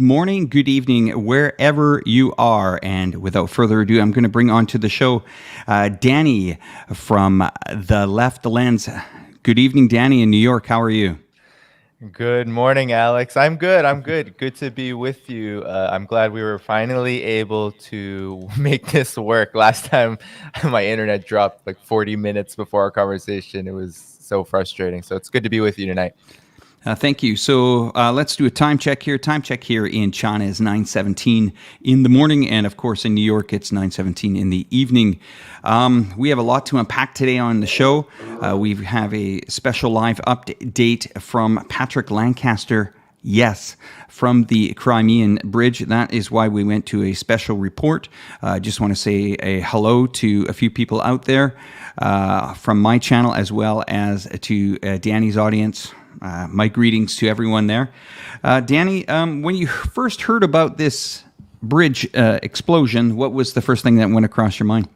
morning, good evening, wherever you are. And without further ado, I'm going to bring onto the show Danny from The Left Lens. Good evening, Danny in New York. How are you? Good morning, Alex. I'm good. I'm good. Good to be with you. I'm glad we were finally able to make this work. Last time my internet dropped like 40 minutes before our conversation. It was so frustrating. So it's good to be with you tonight. Thank you. So let's do a time check here. Time check here in China is 9:17 in the morning, and of course in New York it's 9:17 in the evening. We have a lot to unpack today on the show. We have a special live update from Pattick Lancaster. Yes, from the Crimean Bridge. That is why we went to a special report. I just want to say a hello to a few people out there from my channel as well as to Danny's audience. My greetings to everyone there. Danny, when you first heard about this bridge explosion, what was the first thing that went across your mind?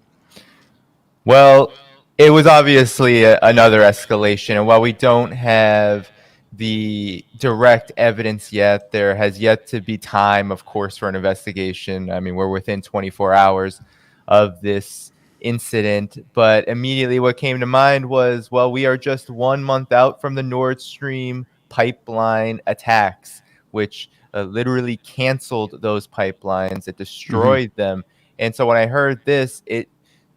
Well, it was obviously another escalation. And while we don't have the direct evidence yet, there has yet to be time, of course, for an investigation. I mean, we're within 24 hours of this incident. But immediately what came to mind was, well, we are just 1 month out from the Nord Stream pipeline attacks, which literally canceled those pipelines. It destroyed them. And so when I heard this, it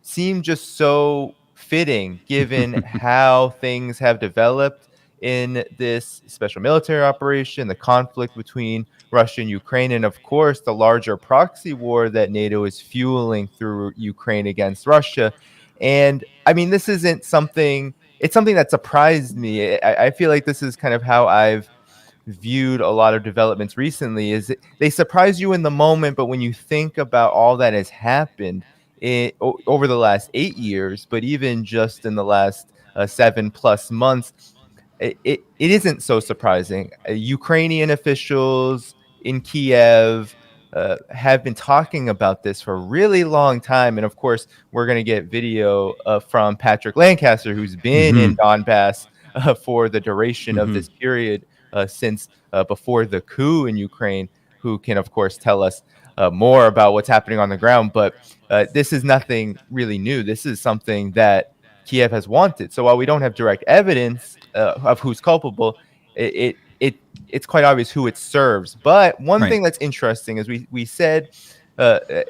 seemed just so fitting given how things have developed in this special military operation, the conflict between Russia and Ukraine, and of course, the larger proxy war that NATO is fueling through Ukraine against Russia. And I mean, this isn't something, it's something that surprised me. I feel like this is kind of how I've viewed a lot of developments recently, is they surprise you in the moment, but when you think about all that has happened over the last 8 years, but even just in the last 7+ months, it isn't so surprising. Ukrainian officials in Kiev have been talking about this for a really long time. And of course, we're going to get video from Pattick Lancaster, who's been in Donbass for the duration of this period since before the coup in Ukraine, who can, of course, tell us more about what's happening on the ground. But this is nothing really new. This is something that Kiev has wanted. So while we don't have direct evidence of who's culpable, it's quite obvious who it serves. But one Right. thing that's interesting is we said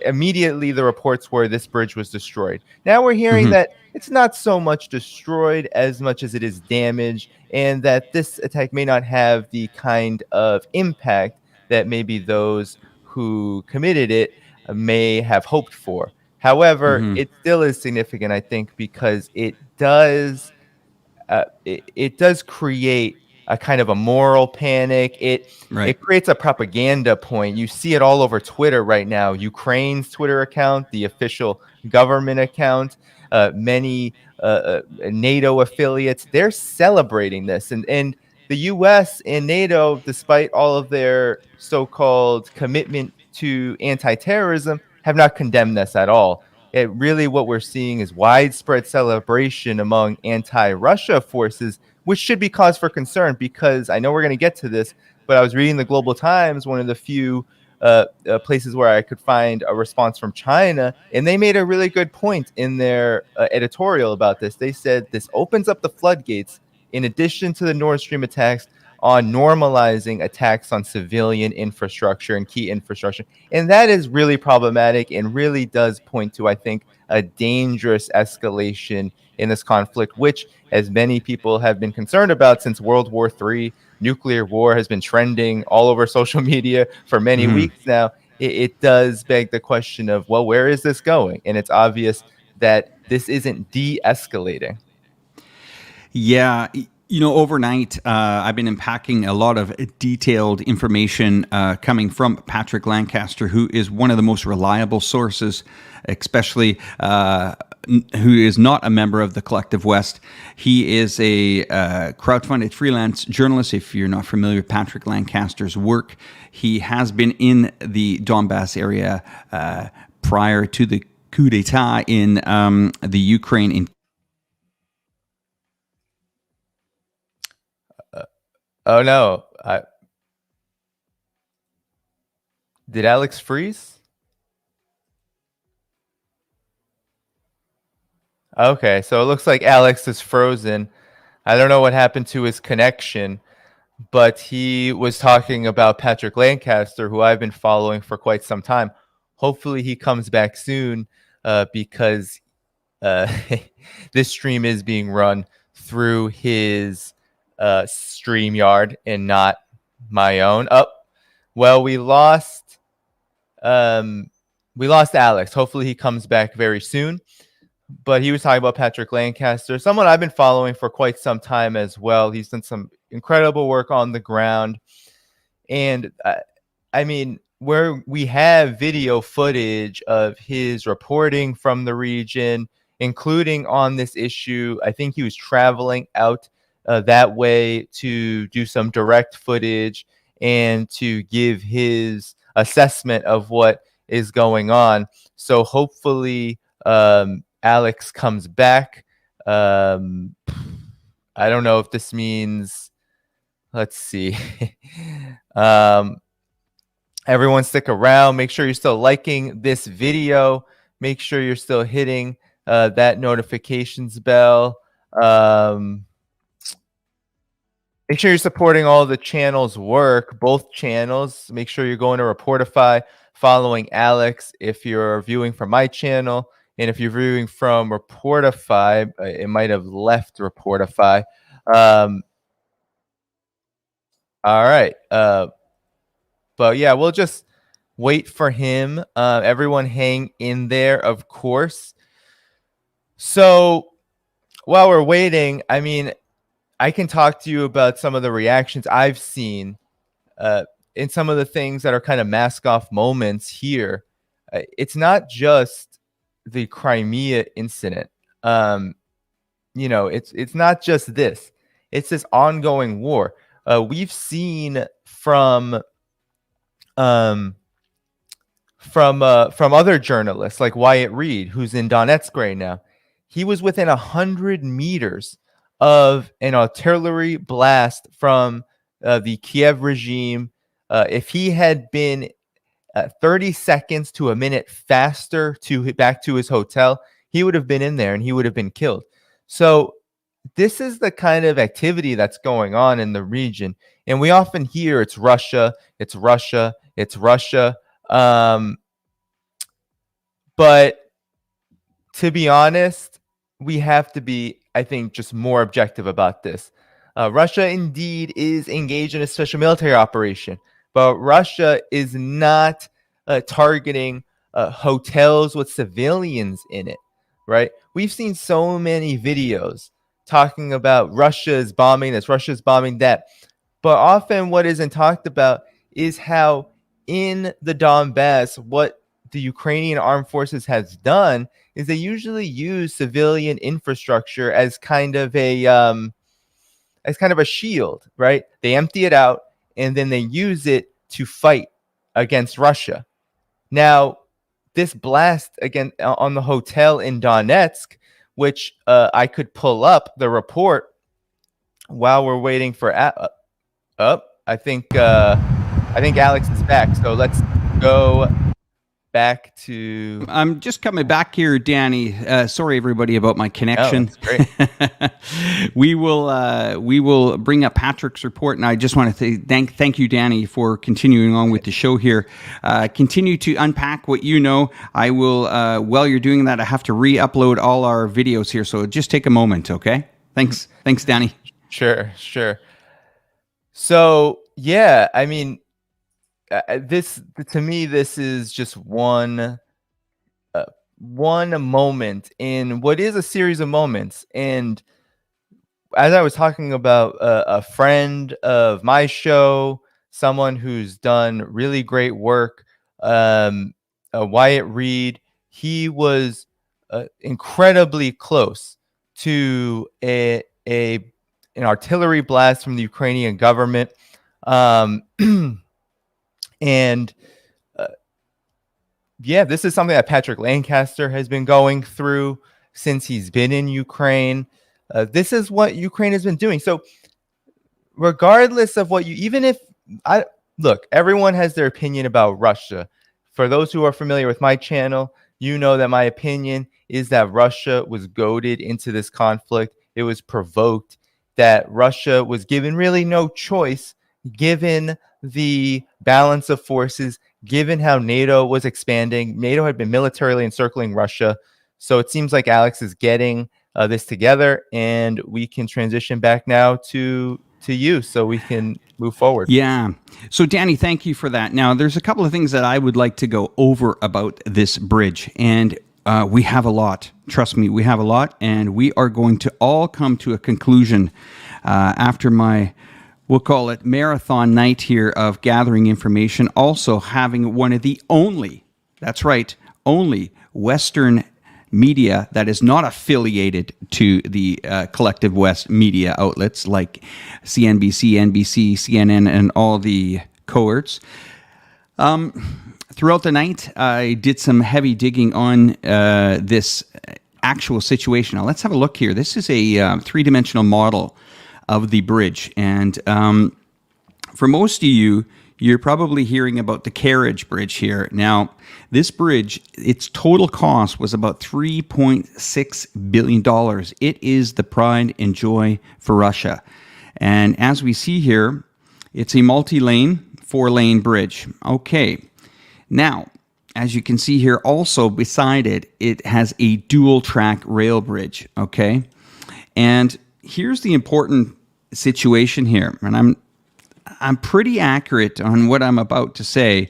immediately the reports were this bridge was destroyed. Now we're hearing that it's not so much destroyed as much as it is damaged, and that this attack may not have the kind of impact that maybe those who committed it may have hoped for. However, it still is significant, I think, because it does create a kind of a moral panic. It Right. creates a propaganda point. You see it all over Twitter right now. Ukraine's Twitter account, the official government account, many NATO affiliates, they're celebrating this, and the U.S. and NATO, despite all of their so-called commitment to anti-terrorism, have not condemned this at all. Really, what we're seeing is widespread celebration among anti-Russia forces, which should be cause for concern, because I know we're going to get to this, but I was reading the Global Times, one of the few places where I could find a response from China, and they made a really good point in their editorial about this. They said this opens up the floodgates, in addition to the Nord Stream attacks, on normalizing attacks on civilian infrastructure and key infrastructure. And that is really problematic and really does point to, I think, a dangerous escalation in this conflict, which, as many people have been concerned about since World War III, nuclear war has been trending all over social media for many weeks now. It does beg the question of, well, where is this going? And it's obvious that this isn't de-escalating. Yeah. Overnight, I've been unpacking a lot of detailed information coming from Pattick Lancaster, who is one of the most reliable sources, especially who is not a member of the Collective West. He is a crowdfunded freelance journalist. If you're not familiar with Pattick Lancaster's work, he has been in the Donbass area prior to the coup d'etat in the Ukraine in Oh no, Did Alex freeze? Okay, so it looks like Alex is frozen. I don't know what happened to his connection, but he was talking about Pattick Lancaster, who I've been following for quite some time. Hopefully he comes back soon, because this stream is being run through his StreamYard and not my own. Well, we lost Alex. Hopefully he comes back very soon. But he was talking about Pattick Lancaster, someone I've been following for quite some time as well. He's done some incredible work on the ground. And I mean, where we have video footage of his reporting from the region, including on this issue, I think he was traveling out that way to do some direct footage and to give his assessment of what is going on. So hopefully Alex comes back. I don't know if this means, let's see. Everyone stick around. Make sure you're still liking this video. Make sure you're still hitting that notifications bell. Make sure you're supporting all the channels' work, both channels. Make sure you're going to Reporterfy, following Alex if you're viewing from my channel. And if you're viewing from Reporterfy, it might have left Reporterfy. All right. But yeah, we'll just wait for him. Everyone hang in there, of course. So while we're waiting, I mean, I can talk to you about some of the reactions I've seen in some of the things that are kind of mask-off moments here. It's not just the Crimea incident. You know, it's not just this. It's this ongoing war. We've seen from other journalists like Wyatt Reed, who's in Donetsk right now. He was within 100 meters of an artillery blast from the Kiev regime. If he had been 30 seconds to a minute faster to back to his hotel, he would have been in there and he would have been killed. So this is the kind of activity that's going on in the region. And we often hear it's Russia, it's Russia, it's Russia. But to be honest, we have to be, I think, just more objective about this. Russia indeed is engaged in a special military operation, but Russia is not targeting hotels with civilians in it, right? We've seen so many videos talking about Russia's bombing this, Russia's bombing that. But often what isn't talked about is how in the Donbass, what the Ukrainian armed forces has done is they usually use civilian infrastructure as kind of a shield, right? They empty it out and then they use it to fight against Russia. Now, this blast again on the hotel in Donetsk, which I could pull up the report while we're waiting for I think Alex is back. So let's go back to. I'm just coming back here, Danny. Sorry, everybody, about my connection. Oh, that's great. we will bring up Patrick's report, and I just want to thank you, Danny, for continuing on with the show here. Continue to unpack what you know. I will. While you're doing that, I have to re-upload all our videos here, so just take a moment, okay? Thanks, Danny. Sure. So yeah, I mean, this to me, this is just one moment in what is a series of moments. And as I was talking about a friend of my show, someone who's done really great work, Wyatt Reed, he was incredibly close to an artillery blast from the Ukrainian government. And yeah, this is something that Pattick Lancaster has been going through since he's been in Ukraine. This is what Ukraine has been doing. So regardless of what even if look, everyone has their opinion about Russia. For those who are familiar with my channel, you know that my opinion is that Russia was goaded into this conflict. It was provoked, that Russia was given really no choice, given the balance of forces, given how NATO was expanding. NATO had been militarily encircling Russia. So it seems like Alex is getting this together, and we can transition back now to you so we can move forward. Yeah. So, Danny, thank you for that. Now, there's a couple of things that I would like to go over about this bridge, and we have a lot. Trust me, we have a lot, and we are going to all come to a conclusion after my, we'll call it marathon night here of gathering information, also having one of the only, that's right, only Western media that is not affiliated to the collective West media outlets like CNBC, NBC, CNN, and all the cohorts. Throughout the night, I did some heavy digging on this actual situation. Now, let's have a look here. This is a three-dimensional model of the bridge. And for most of you, you're probably hearing about the carriage bridge here. Now, this bridge, its total cost was about $3.6 billion. It is the pride and joy for Russia. And as we see here, it's a multi-lane, 4-lane bridge. Okay. Now, as you can see here, also beside it, it has a dual-track rail bridge. Okay. And here's the important situation here. And I'm pretty accurate on what I'm about to say.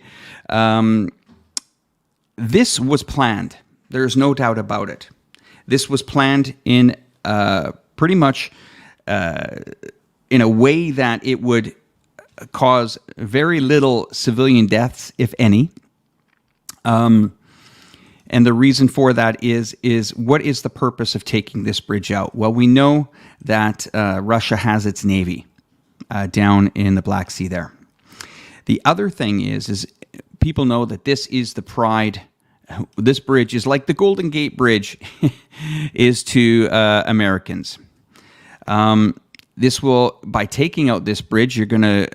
This was planned. There's no doubt about it. This was planned in pretty much in a way that it would cause very little civilian deaths, if any. And the reason for that is what is the purpose of taking this bridge out? Well, we know that Russia has its navy down in the Black Sea there. The other thing is people know that this is the pride. This bridge is like the Golden Gate Bridge is to Americans. This will, by taking out this bridge, you're going to,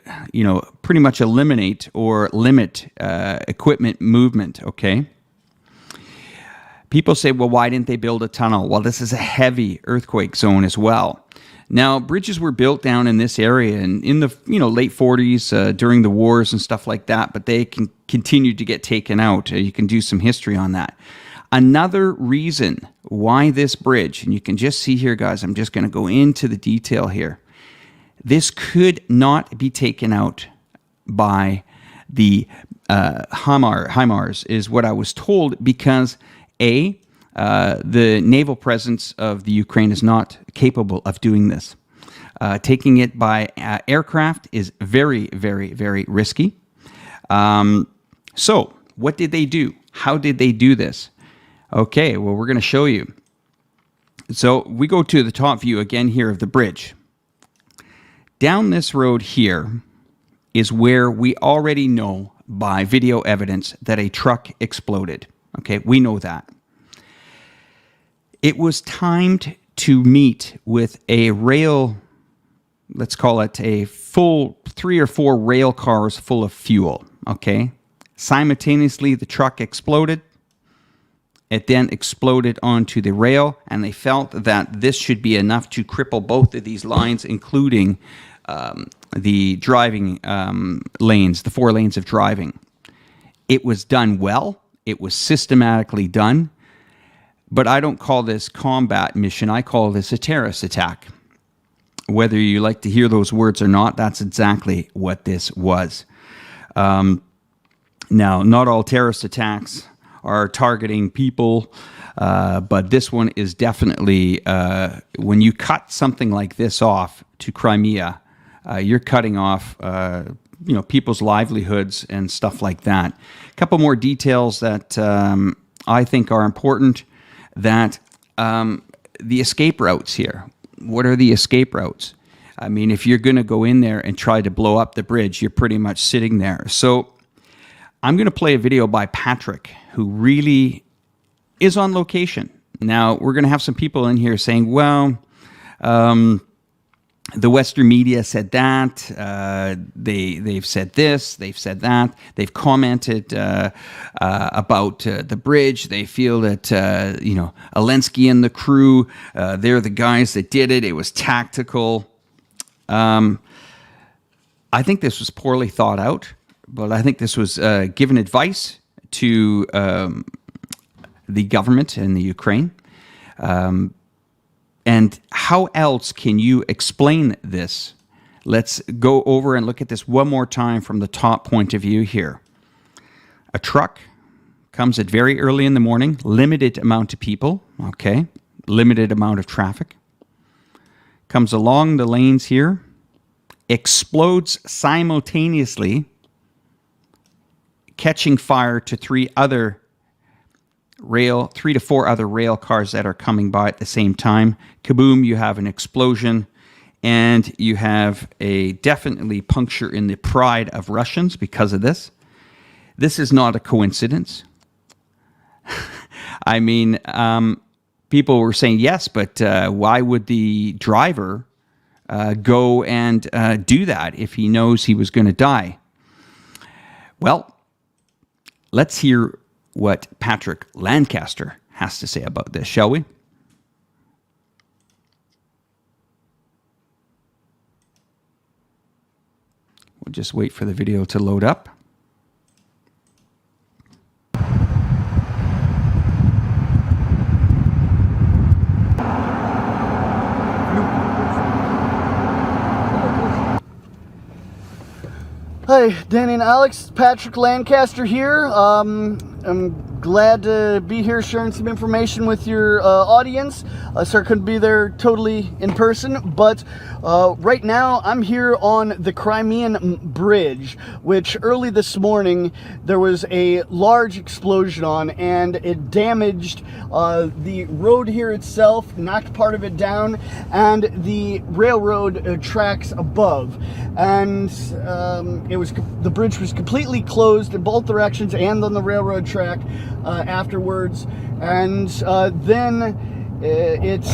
pretty much eliminate or limit equipment movement, okay? People say, well, why didn't they build a tunnel? Well, this is a heavy earthquake zone as well. Now, bridges were built down in this area in the late 40s during the wars and stuff like that, but they can continue to get taken out. You can do some history on that. Another reason why this bridge, and you can just see here, guys, I'm just going to go into the detail here. This could not be taken out by the HIMARS, is what I was told, because the naval presence of the Ukraine is not capable of doing this. Taking it by aircraft is very, very, very risky. So what did they do? How did they do this? Okay, well, we're going to show you. So we go to the top view again here of the bridge. Down this road here is where we already know by video evidence that a truck exploded. Okay, we know that. It was timed to meet with a rail, let's call it a full 3 or 4 rail cars full of fuel. Okay, simultaneously the truck exploded. It then exploded onto the rail, and they felt that this should be enough to cripple both of these lines, including the driving lanes, the 4 lanes of driving. It was done well. It was systematically done. But I don't call this combat mission. I call this a terrorist attack. Whether you like to hear those words or not, that's exactly what this was. Now, not all terrorist attacks are targeting people, but this one is definitely, when you cut something like this off to Crimea, you're cutting off people's livelihoods and stuff like that. A couple more details that I think are important, that the escape routes here. What are the escape routes? I mean, if you're going to go in there and try to blow up the bridge, you're pretty much sitting there. So I'm going to play a video by Pattick, who really is on location. Now, we're going to have some people in here saying, well, The Western media said that. They've said this. They've said that. They've commented about the bridge. They feel that Alensky and the crew, they're the guys that did it. It was tactical. I think this was poorly thought out, but I think this was given advice to the government in the Ukraine. And how else can you explain this? Let's go over and look at this one more time from the top point of view here. A truck comes at very early in the morning, limited amount of people, okay, limited amount of traffic, comes along the lanes here, explodes simultaneously, catching fire to three to four other rail cars that are coming by at the same time. Kaboom, you have an explosion, and you have a definitely puncture in the pride of Russians because of this. This is not a coincidence. I mean, people were saying, yes, but why would the driver go and do that if he knows he was going to die? Well, let's hear what Pattick Lancaster has to say about this, shall we? We'll just wait for the video to load up. Hi, Danny and Alex. Pattick Lancaster here. I'm glad to be here sharing some information with your audience. Sir couldn't be there totally in person, but right now I'm here on the Crimean Bridge, which early this morning there was a large explosion on, and it damaged the road here itself, knocked part of it down, and the railroad tracks above. And the bridge was completely closed in both directions and on the railroad track afterwards. And then it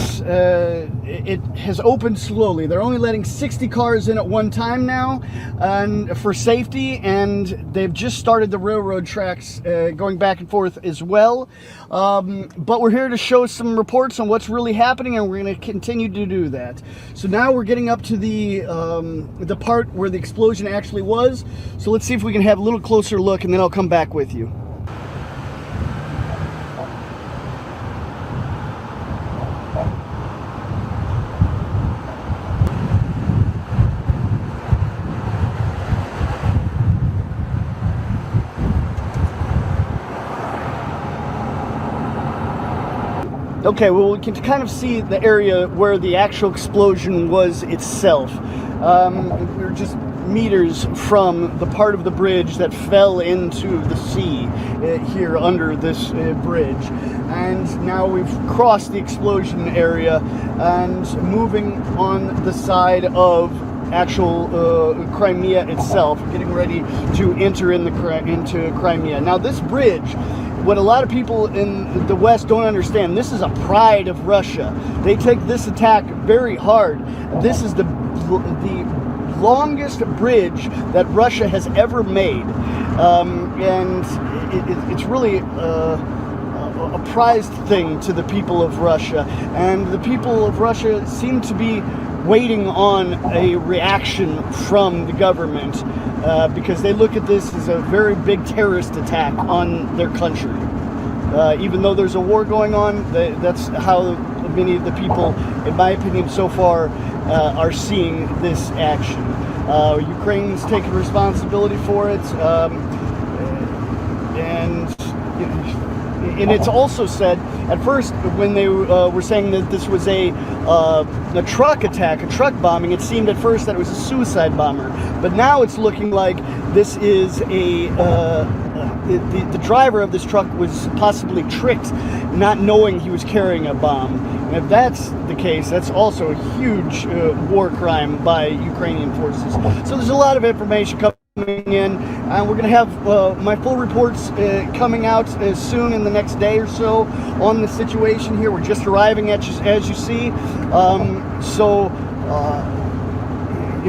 has opened slowly. They're only letting 60 cars in at one time now, and for safety, and they've just started the railroad tracks going back and forth as well. But we're here to show some reports on what's really happening, and we're going to continue to do that. So now we're getting up to the part where the explosion actually was. So let's see if we can have a little closer look, and then I'll come back with you. Okay, well, we can kind of see the area where the actual explosion was itself. We're just meters from the part of the bridge that fell into the sea here under this bridge. And now we've crossed the explosion area and moving on the side of actual Crimea itself, getting ready to enter into Crimea. Now this bridge, what a lot of people in the West don't understand, this is a pride of Russia. They take this attack very hard. This is the longest bridge that Russia has ever made. And it's really a prized thing to the people of Russia. And the people of Russia seem to be waiting on a reaction from the government because they look at this as a very big terrorist attack on their country. Even though there's a war going on, that's how many of the people, in my opinion so far, are seeing this action. Ukraine's taking responsibility for it, and it's also said, at first, when they were saying that this was a truck attack, a truck bombing, it seemed at first that it was a suicide bomber. But now it's looking like this is the driver of this truck was possibly tricked, not knowing he was carrying a bomb. And if that's the case, that's also a huge war crime by Ukrainian forces. So there's a lot of information coming in, and we're going to have my full reports coming out soon in the next day or so on the situation here. We're just arriving as you see.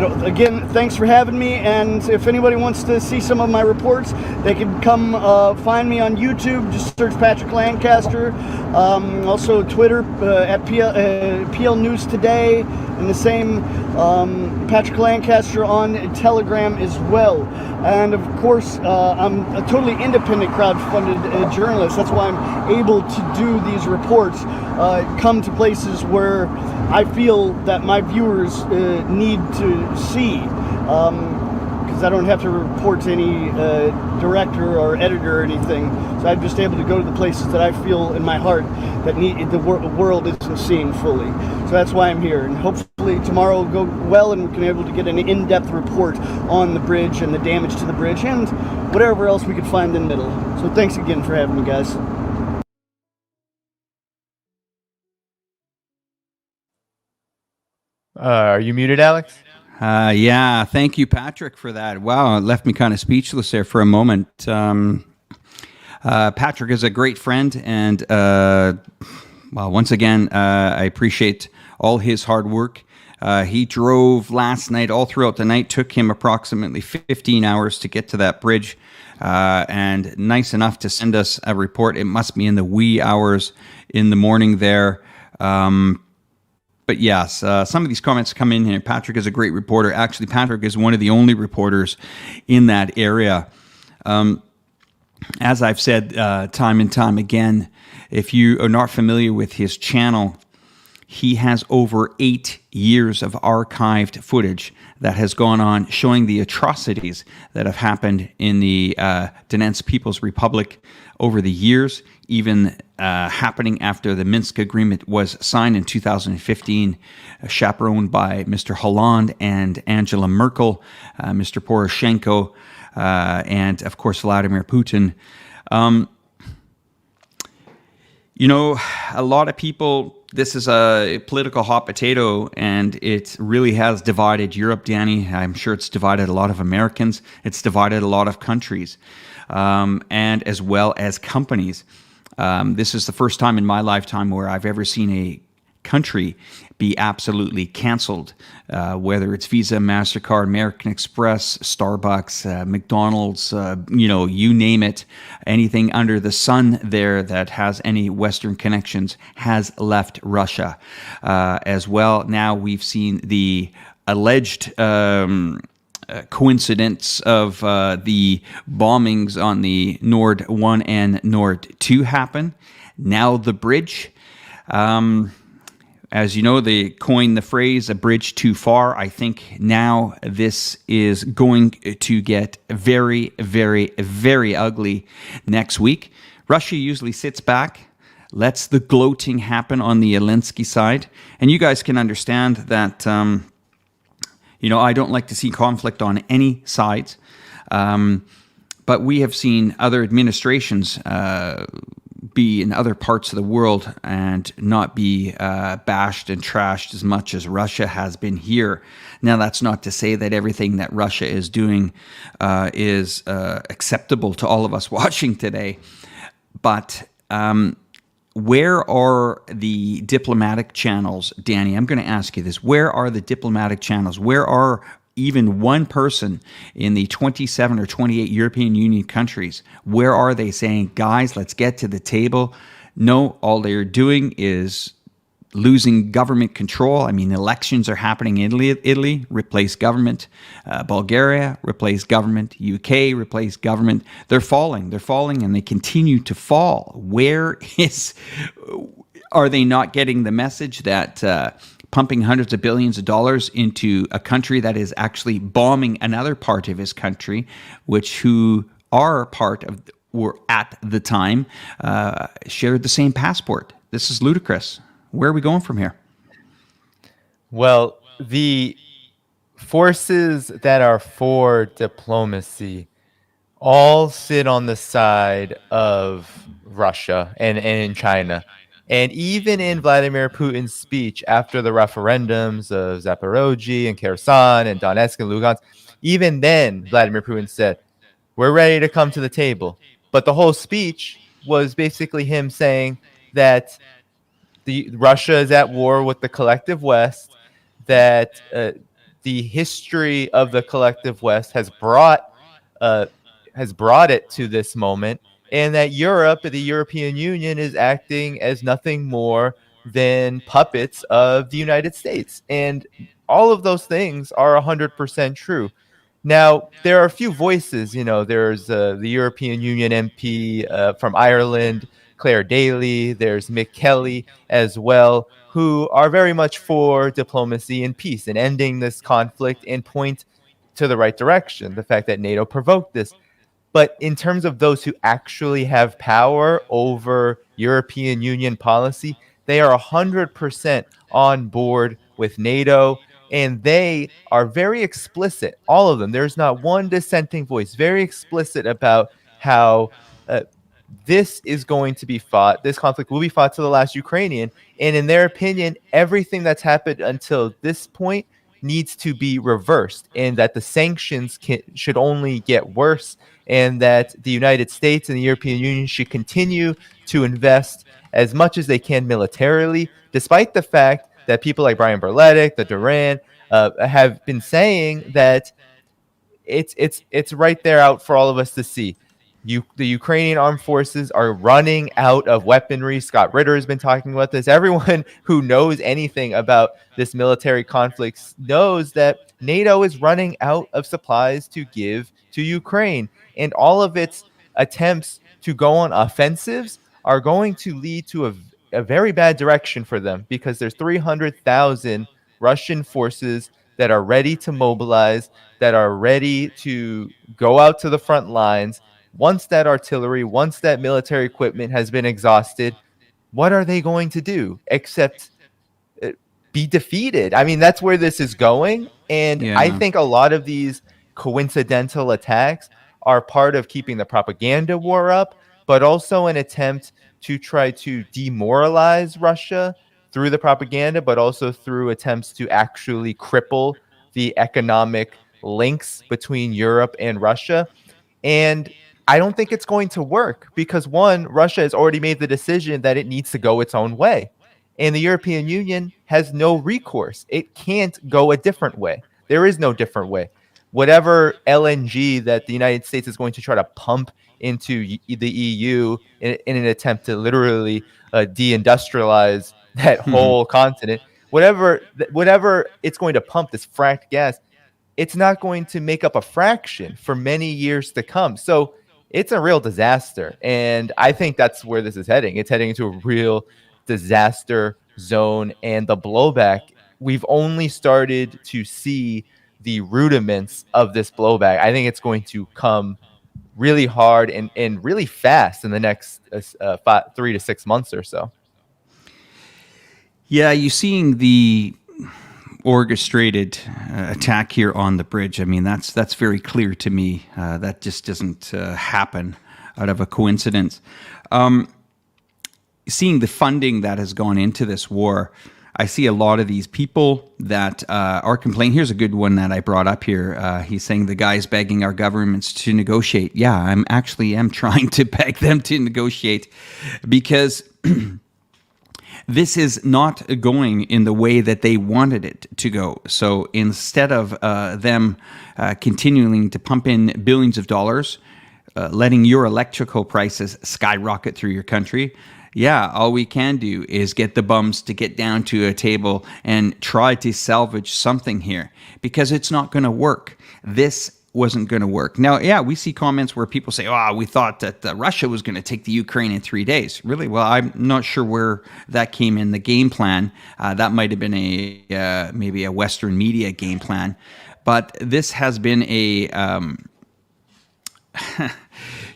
again, thanks for having me. And if anybody wants to see some of my reports, they can come find me on YouTube. Just search Pattick Lancaster. Also Twitter at PL News Today, and the same Pattick Lancaster on Telegram as well. And of course, I'm a totally independent crowd-funded journalist. That's why I'm able to do these reports, come to places where I feel that my viewers need to see, because I don't have to report to any director or editor or anything. So I'm just able to go to the places that I feel in my heart that the world isn't seeing fully. So that's why I'm here, and hopefully tomorrow will go well, and we can be able to get an in-depth report on the bridge and the damage to the bridge and whatever else we could find in the middle. So thanks again for having me, guys. Are you muted, Alex? Yeah, thank you, Patrick, for that. Wow, it left me kind of speechless there for a moment. Patrick is a great friend, and well, once again, I appreciate all his hard work. He drove last night, all throughout the night. Took him approximately 15 hours to get to that bridge, and nice enough to send us a report. It must be in the wee hours in the morning there. But yes, some of these comments come in here. Patrick is a great reporter. Actually, Patrick is one of the only reporters in that area. As I've said time and time again, if you are not familiar with his channel, he has over 8 years of archived footage that has gone on showing the atrocities that have happened in the Donetsk People's Republic over the years, even happening after the Minsk Agreement was signed in 2015, chaperoned by Mr. Hollande and Angela Merkel, Mr. Poroshenko, and of course Vladimir Putin. A lot of people, this is a political hot potato, and it really has divided Europe, Danny. I'm sure it's divided a lot of Americans. It's divided a lot of countries, and as well as companies. This is the first time in my lifetime where I've ever seen a country be absolutely canceled, whether it's Visa, MasterCard, American Express, Starbucks, McDonald's, you name it. Anything under the sun there that has any Western connections has left Russia. As well, now we've seen the alleged coincidence of the bombings on the Nord 1 and Nord 2 happen. Now the bridge. As you know, they coined the phrase "a bridge too far." I think now this is going to get very, very, very ugly next week. Russia usually sits back, lets the gloating happen on the Zelensky side. And you guys can understand that, I don't like to see conflict on any sides. But we have seen other administrations be in other parts of the world and not be bashed and trashed as much as Russia has been here. Now, that's not to say that everything that Russia is doing is acceptable to all of us watching today, but where are the diplomatic channels, Danny? I'm going to ask you this. Where are the diplomatic channels? Where are even one person in the 27 or 28 European Union countries? Where are they saying, guys, let's get to the table? No, all they're doing is losing government control. I mean, elections are happening in Italy, replace government. Bulgaria, replace government. UK, replace government. They're falling, and they continue to fall. Are they not getting the message that pumping hundreds of billions of dollars into a country that is actually bombing another part of his country, who are part of, or at the time, shared the same passport? This is ludicrous. Where are we going from here? Well, the forces that are for diplomacy all sit on the side of Russia and China. And even in Vladimir Putin's speech after the referendums of Zaporozhye and Kherson and Donetsk and Lugansk, even then Vladimir Putin said, we're ready to come to the table. But the whole speech was basically him saying that Russia is at war with the collective West, that the the history of the collective West has brought it to this moment, and that Europe, the European Union, is acting as nothing more than puppets of the United States. And all of those things are 100% true. Now, there are a few voices. There's the European Union MP from Ireland, Claire Daly. There's Mick Kelly as well, who are very much for diplomacy and peace and ending this conflict and point to the right direction, the fact that NATO provoked this. But in terms of those who actually have power over European Union policy, they are 100% on board with NATO. And they are very explicit, all of them. There's not one dissenting voice, very explicit about how this is going to be fought. This conflict will be fought to the last Ukrainian. And in their opinion, everything that's happened until this point needs to be reversed, and that the sanctions should only get worse, and that the United States and the European Union should continue to invest as much as they can militarily, despite the fact that people like Brian Berletic, the Duran, have been saying that it's right there out for all of us to see. The Ukrainian armed forces are running out of weaponry. Scott Ritter has been talking about this. Everyone who knows anything about this military conflict knows that NATO is running out of supplies to give to Ukraine. And all of its attempts to go on offensives are going to lead to a very bad direction for them, because there's 300,000 Russian forces that are ready to mobilize, that are ready to go out to the front lines. Once that artillery, once that military equipment has been exhausted, what are they going to do except be defeated? I mean, that's where this is going. And I think a lot of these coincidental attacks are part of keeping the propaganda war up, but also an attempt to try to demoralize Russia through the propaganda, but also through attempts to actually cripple the economic links between Europe and Russia. And I don't think it's going to work because, one, Russia has already made the decision that it needs to go its own way. And the European Union has no recourse. It can't go a different way. There is no different way. Whatever LNG that the United States is going to try to pump into the EU in an attempt to literally deindustrialize that whole continent, whatever it's going to pump, this fracked gas, it's not going to make up a fraction for many years to come. So it's a real disaster. And I think that's where this is heading. It's heading into a real disaster zone. And the blowback, we've only started to see the rudiments of this blowback. I think it's going to come really hard and really fast in the next 3 to 6 months or so. Yeah, you're seeing the orchestrated attack here on the bridge. I mean, that's very clear to me. That just doesn't happen out of a coincidence. Seeing the funding that has gone into this war, I see a lot of these people that are complaining. Here's a good one that I brought up here. He's saying the guy's begging our governments to negotiate. Yeah, I'm trying to beg them to negotiate because this is not going in the way that they wanted it to go. So instead of them continuing to pump in billions of dollars, letting your electrical prices skyrocket through your country, all we can do is get the bums to get down to a table and try to salvage something here, because it's not going to work. This wasn't going to work. Now, we see comments where people say, we thought that Russia was going to take the Ukraine in 3 days. Really? Well, I'm not sure where that came in the game plan. That might have been maybe a Western media game plan. But this has been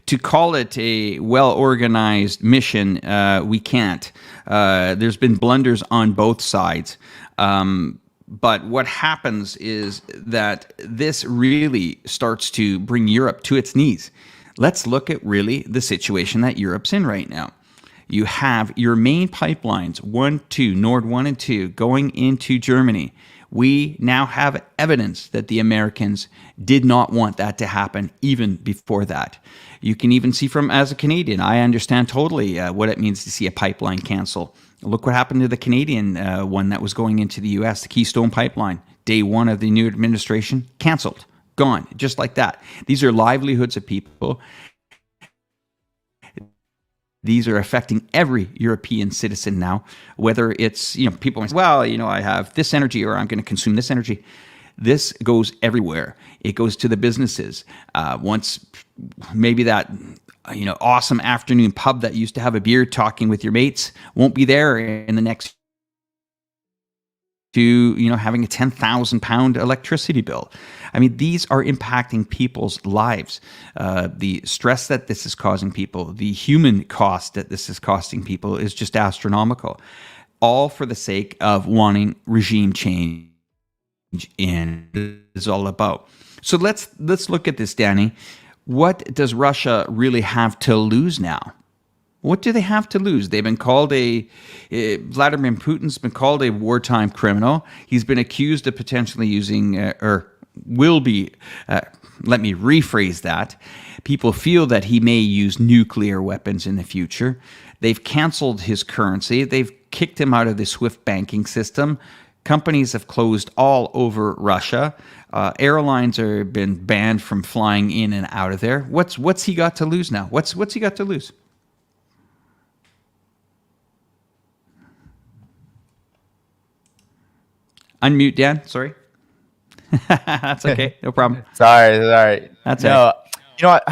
to call it a well-organized mission, we can't. There's been blunders on both sides. But what happens is that this really starts to bring Europe to its knees. Let's look at really the situation that Europe's in right now. You have your main pipelines, Nord 1 and 2, going into Germany. We now have evidence that the Americans did not want that to happen even before that. You can even see as a Canadian, I understand totally what it means to see a pipeline cancel. Look what happened to the Canadian one that was going into the U.S., the Keystone Pipeline. day one of the new administration, canceled, gone, just like that. These are livelihoods of people. These are affecting every European citizen now, whether it's, people say, well, I have this energy or I'm going to consume this energy. This goes everywhere. It goes to the businesses. Once maybe that, awesome afternoon pub that used to have a beer talking with your mates won't be there in the next to, having a £10,000 electricity bill. I mean, these are impacting people's lives. The stress that this is causing people, the human cost that this is costing people is just astronomical, all for the sake of wanting regime change. And is all about. So let's look at this, Danny. What does Russia really have to lose now? What do they have to lose? They've been called Vladimir Putin's been called a wartime criminal. He's been accused of potentially using, let me rephrase that. People feel that he may use nuclear weapons in the future. They've canceled his currency. They've kicked him out of the SWIFT banking system. Companies have closed all over Russia. Airlines have been banned from flying in and out of there. What's he got to lose now? What's he got to lose? Unmute, Dan. Sorry. That's okay. No problem. Sorry. That's no. You know what?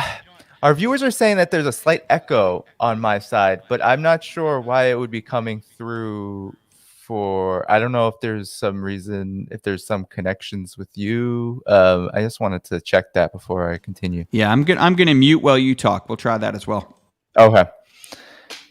Our viewers are saying that there's a slight echo on my side, but I'm not sure why it would be coming through. I don't know if there's some reason, if there's some connections with you. I just wanted to check that before I continue. Yeah, I'm gonna mute while you talk. We'll try that as well. Okay.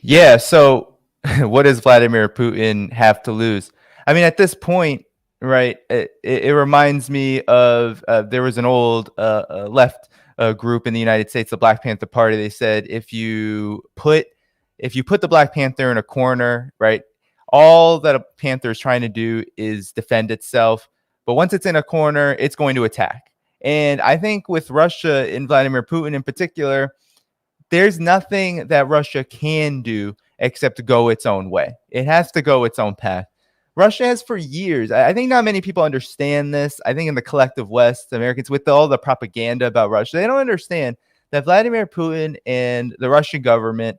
Yeah. So, what does Vladimir Putin have to lose? I mean, at this point, right? It reminds me of there was an old left group in the United States, the Black Panther Party. They said if you put the Black Panther in a corner, right? All that a panther is trying to do is defend itself. But once it's in a corner, it's going to attack. And I think with Russia and Vladimir Putin in particular, there's nothing that Russia can do except go its own way. It has to go its own path. Russia has for years. I think not many people understand this. I think in the collective West, Americans, with all the propaganda about Russia, they don't understand that Vladimir Putin and the Russian government,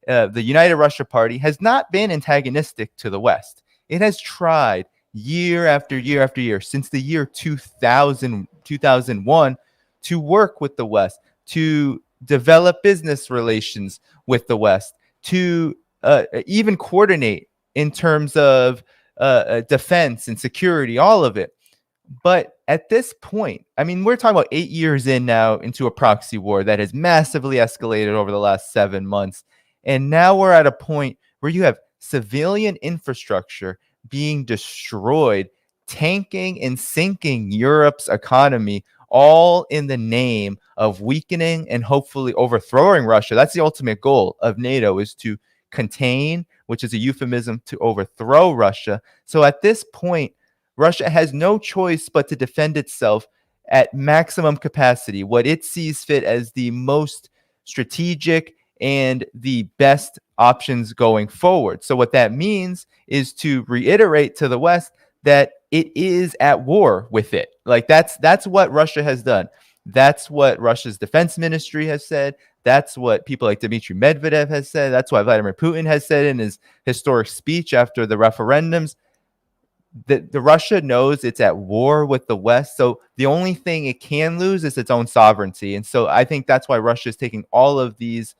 the United Russia Party, has not been antagonistic to the West. It has tried year after year after year since the year 2001 to work with the West, to develop business relations with the West, to even coordinate in terms of defense and security, all of it. But at this point, I mean, we're talking about 8 years in now into a proxy war that has massively escalated over the last 7 months. And now we're at a point where you have civilian infrastructure being destroyed, tanking and sinking Europe's economy, all in the name of weakening and hopefully overthrowing Russia. That's the ultimate goal of NATO, is to contain, which is a euphemism to overthrow Russia. So at this point, Russia has no choice but to defend itself at maximum capacity, what it sees fit as the most strategic and the best options going forward. So what that means is to reiterate to the West that it is at war with it. Like that's what Russia has done. That's what Russia's defense ministry has said. That's what people like Dmitry Medvedev has said. That's why Vladimir Putin has said in his historic speech after the referendums. The Russia knows it's at war with the West. So the only thing it can lose is its own sovereignty. And so I think that's why Russia is taking all of these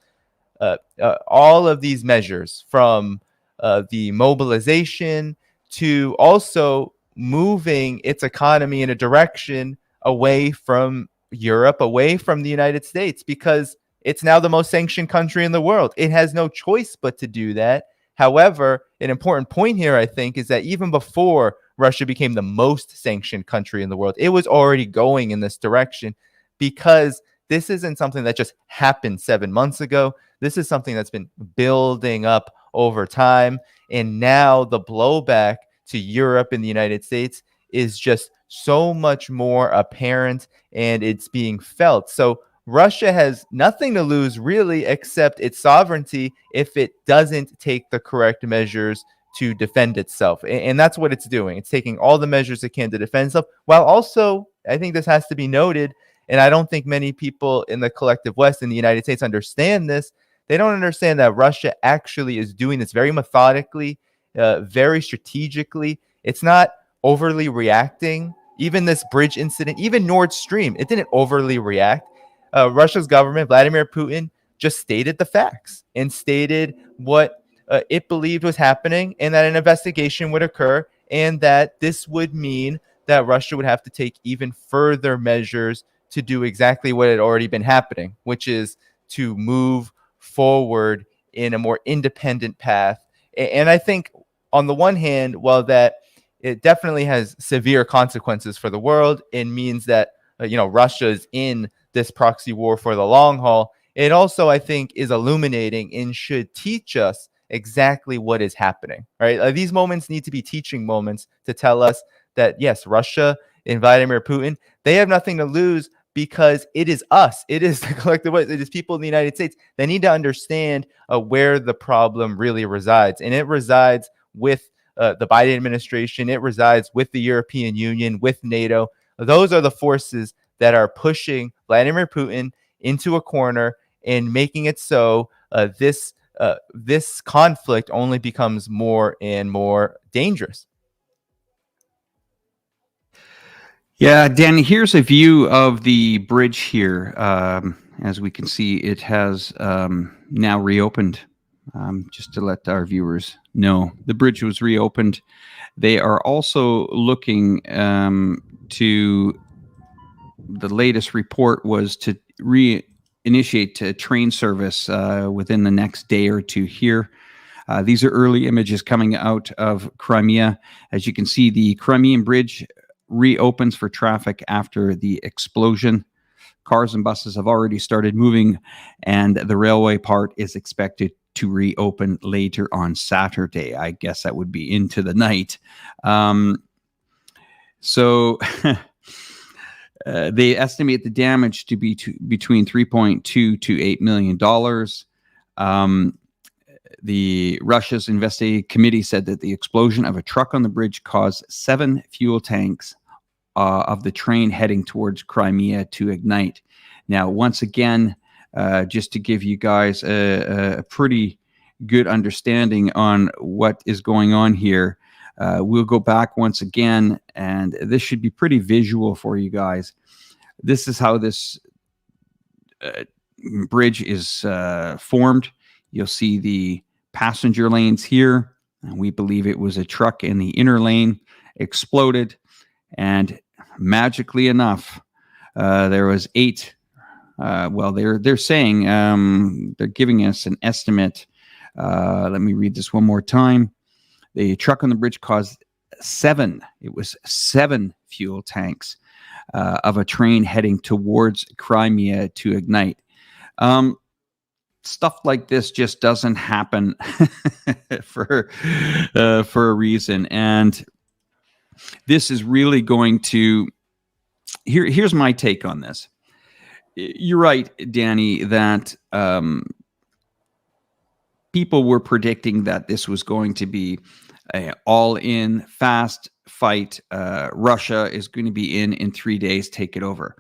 measures, from the mobilization to also moving its economy in a direction away from Europe, away from the United States, because it's now the most sanctioned country in the world. It has no choice but to do that. However, an important point here, I think, is that even before Russia became the most sanctioned country in the world, it was already going in this direction, because this isn't something that just happened 7 months ago. This is something that's been building up over time. And now the blowback to Europe and the United States is just so much more apparent, and it's being felt. So Russia has nothing to lose really except its sovereignty if it doesn't take the correct measures to defend itself. And that's what it's doing. It's taking all the measures it can to defend itself, while also, I think this has to be noted, and I don't think many people in the collective West in the United States understand this. They don't understand that Russia actually is doing this very methodically, very strategically. It's not overly reacting. Even this bridge incident, even Nord Stream, it didn't overly react. Russia's government, Vladimir Putin, just stated the facts and stated what it believed was happening, and that an investigation would occur, and that this would mean that Russia would have to take even further measures to do exactly what had already been happening, which is to move forward in a more independent path. And I think on the one hand, while that it definitely has severe consequences for the world, it means that Russia is in this proxy war for the long haul. It also, I think, is illuminating and should teach us exactly what is happening, right? These moments need to be teaching moments to tell us that, yes, Russia and Vladimir Putin, they have nothing to lose, because it is us. It is the collective West. It is people in the United States. They need to understand where the problem really resides. And it resides with the Biden administration. It resides with the European Union, with NATO. Those are the forces that are pushing Vladimir Putin into a corner and making it so this conflict only becomes more and more dangerous. Yeah, Dan, here's a view of the bridge here. As we can see, it has now reopened. Just to let our viewers know, the bridge was reopened. They are also looking to, the latest report was to reinitiate train service within the next day or two here. These are early images coming out of Crimea. As you can see, the Crimean Bridge reopens for traffic after the explosion. Cars and buses have already started moving, and the railway part is expected to reopen later on Saturday. I guess that would be into the night. They estimate the damage to be between $3.2 to $8 million. The Russia's investigative committee said that the explosion of a truck on the bridge caused 7 fuel tanks of the train heading towards Crimea to ignite. Now, once again, just to give you guys a pretty good understanding on what is going on here, we'll go back once again, and this should be pretty visual for you guys. This is how this bridge is formed. You'll see the passenger lanes here. And we believe it was a truck in the inner lane exploded, and magically enough, there was 8. They're saying they're giving us an estimate. Let me read this one more time. The truck on the bridge caused 7. It was 7 fuel tanks of a train heading towards Crimea to ignite. Stuff like this just doesn't happen for a reason, and this is really going to. Here's my take on this. You're right, Danny, that people were predicting that this was going to be an all-in fast fight. Russia is going to be in 3 days, take it over.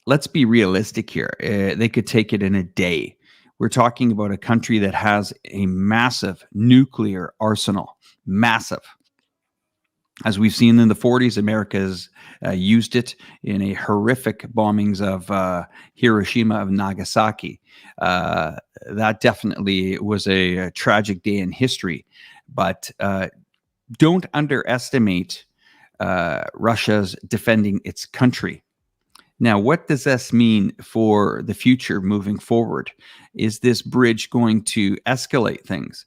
Let's be realistic here. They could take it in a day. We're talking about a country that has a massive nuclear arsenal, massive. As we've seen in the 40s, America has used it in a horrific bombings of Hiroshima and Nagasaki. That definitely was a tragic day in history. But don't underestimate Russia's defending its country. Now, what does this mean for the future moving forward? Is this bridge going to escalate things?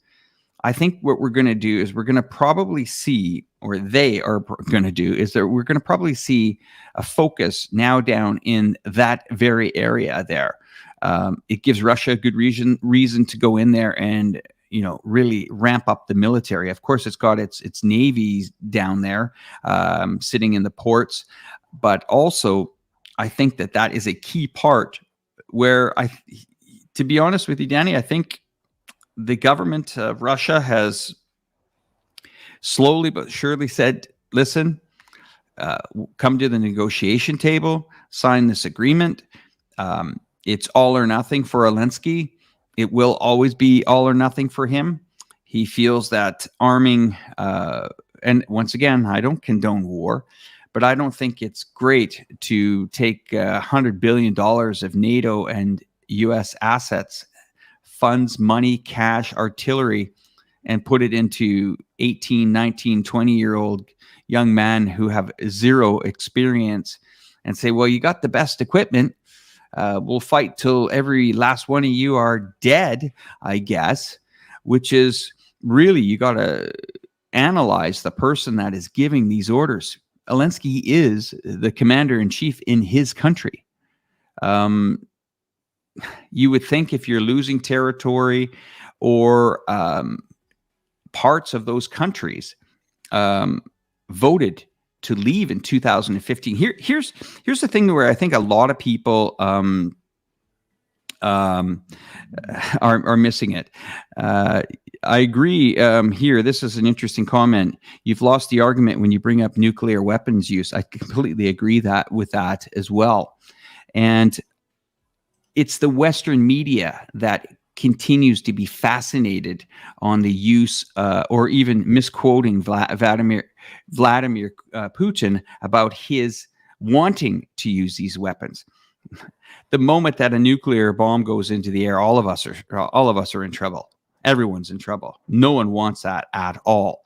I think what we're going to do is we're going to probably see, or they are going to do, is that we're going to probably see a focus now down in that very area there. It gives Russia a good reason to go in there and really ramp up the military. Of course, it's got its navy down there, sitting in the ports, but also I think that is a key part where to be honest with you, Danny, I think the government of Russia has slowly but surely said, listen, come to the negotiation table, sign this agreement. It's all or nothing for Zelensky. It will always be all or nothing for him. He feels that arming, and once again, I don't condone war, but I don't think it's great to take $100 billion of NATO and U.S. assets, funds, money, cash, artillery, and put it into 18, 19, 20-year-old young men who have zero experience and say, well, you got the best equipment. We'll fight till every last one of you are dead, I guess, which is really, you got to analyze the person that is giving these orders. Zelensky is the commander-in-chief in his country. You would think if you're losing territory or parts of those countries voted to leave in 2015. Here's the thing where I think a lot of people are missing it. I agree here. This is an interesting comment. You've lost the argument when you bring up nuclear weapons use. I completely agree with that as well. And it's the Western media that continues to be fascinated on the use or even misquoting Vladimir Putin about his wanting to use these weapons. The moment that a nuclear bomb goes into the air, all of us are in trouble. Everyone's in trouble. No one wants that at all.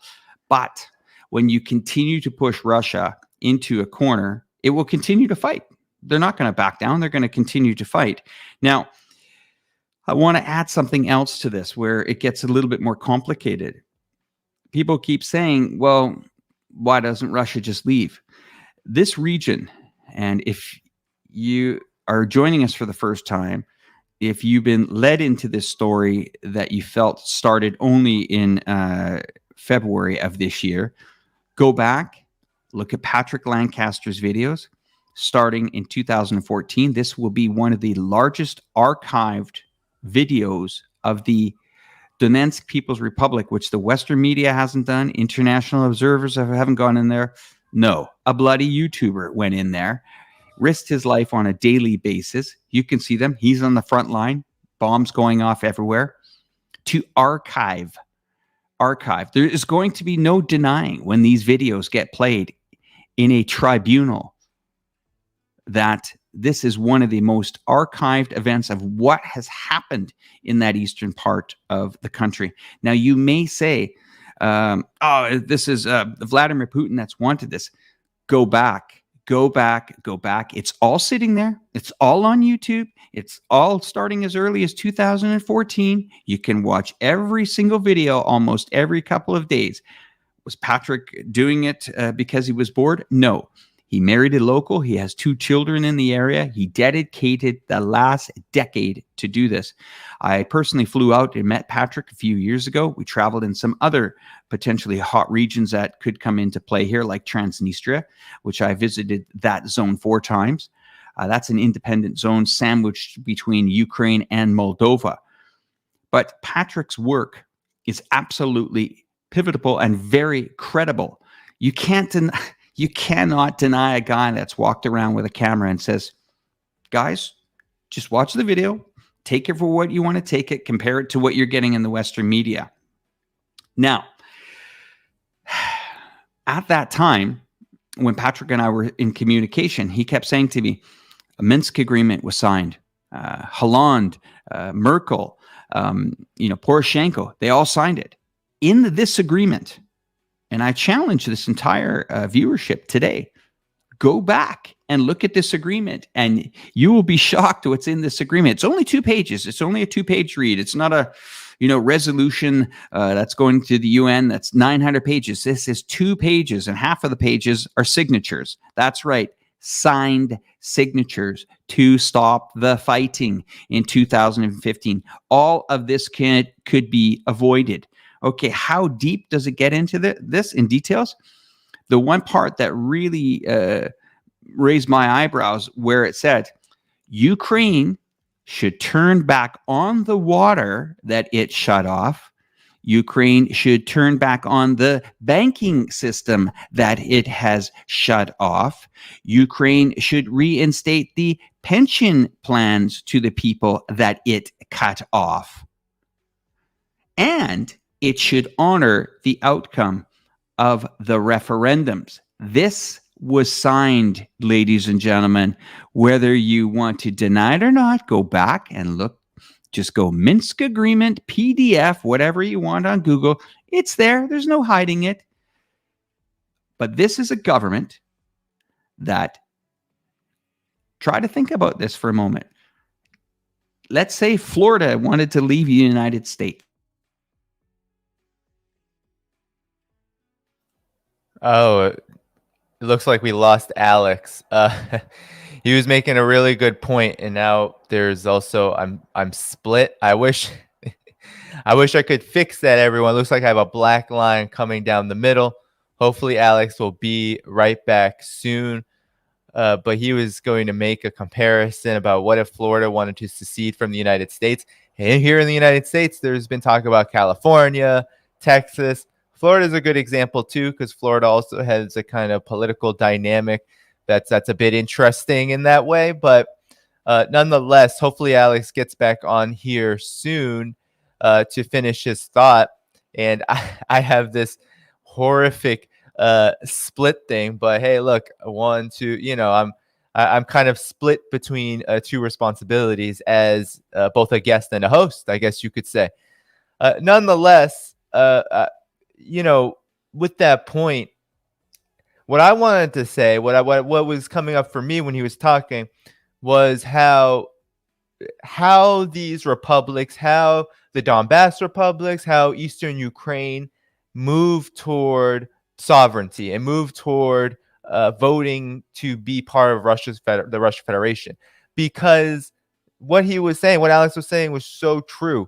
But when you continue to push Russia into a corner, it will continue to fight. They're not going to back down. They're going to continue to fight. Now, I want to add something else to this where it gets a little bit more complicated. People keep saying, well, why doesn't Russia just leave? This region, and if you are joining us for the first time, if you've been led into this story that you felt started only in February of this year, go back, look at Pattick Lancaster's videos starting in 2014. This will be one of the largest archived videos of the Donetsk People's Republic, which the Western media hasn't done. International observers haven't gone in there. No, a bloody YouTuber went in there, risked his life on a daily basis. You can see them. He's on the front line, bombs going off everywhere, to archive. There is going to be no denying when these videos get played in a tribunal that this is one of the most archived events of what has happened in that eastern part of the country. Now, you may say, this is Vladimir Putin that's wanted this. Go back. It's all sitting there. It's all on YouTube. It's all starting as early as 2014. You can watch every single video almost every couple of days. Was Pattick doing it because he was bored? No. He married a local. He has 2 children in the area. He dedicated the last decade to do this. I personally flew out and met Pattick a few years ago. We traveled in some other potentially hot regions that could come into play here, like Transnistria, which I visited that zone 4 times. That's an independent zone sandwiched between Ukraine and Moldova. But Pattick's work is absolutely pivotal and very credible. You cannot deny a guy that's walked around with a camera and says, guys, just watch the video, take it for what you want to take it, compare it to what you're getting in the Western media. Now, at that time, when Pattick and I were in communication, he kept saying to me, a Minsk agreement was signed. Hollande, Merkel, Poroshenko, they all signed it. In this agreement, and I challenge this entire viewership today, go back and look at this agreement, and you will be shocked what's in this agreement. It's only 2 pages. It's only a 2-page read. It's not a resolution that's going to the UN that's 900 pages. This is 2 pages, and half of the pages are signatures. That's right. Signed signatures to stop the fighting in 2015. All of this could be avoided. Okay, how deep does it get into this in details? The one part that really raised my eyebrows, where it said, Ukraine should turn back on the water that it shut off. Ukraine should turn back on the banking system that it has shut off. Ukraine should reinstate the pension plans to the people that it cut off. And it should honor the outcome of the referendums. This was signed, ladies and gentlemen. Whether you want to deny it or not, go back and look. Just go Minsk Agreement, PDF, whatever you want on Google. It's there. There's no hiding it. But this is a government that, try to think about this for a moment. Let's say Florida wanted to leave the United States. Oh, it looks like we lost Alex. He was making a really good point, and now there's also I'm split. I wish I could fix that, everyone. Looks like I have a black line coming down the middle. Hopefully Alex will be right back soon. But he was going to make a comparison about what if Florida wanted to secede from the United States. And here in the United States, there's been talk about California, Texas. Florida is a good example too, because Florida also has a kind of political dynamic that's a bit interesting in that way. But nonetheless, hopefully Alex gets back on here soon to finish his thought. And I have this horrific split thing, but hey, look, I'm kind of split between two responsibilities as both a guest and a host, I guess you could say. Nonetheless, with that point, what I wanted to say, what was coming up for me when he was talking, was how these republics, how the Donbass republics, how Eastern Ukraine move toward sovereignty and move toward voting to be part of the Russian Federation. Because what he was saying, what Alex was saying, was so true.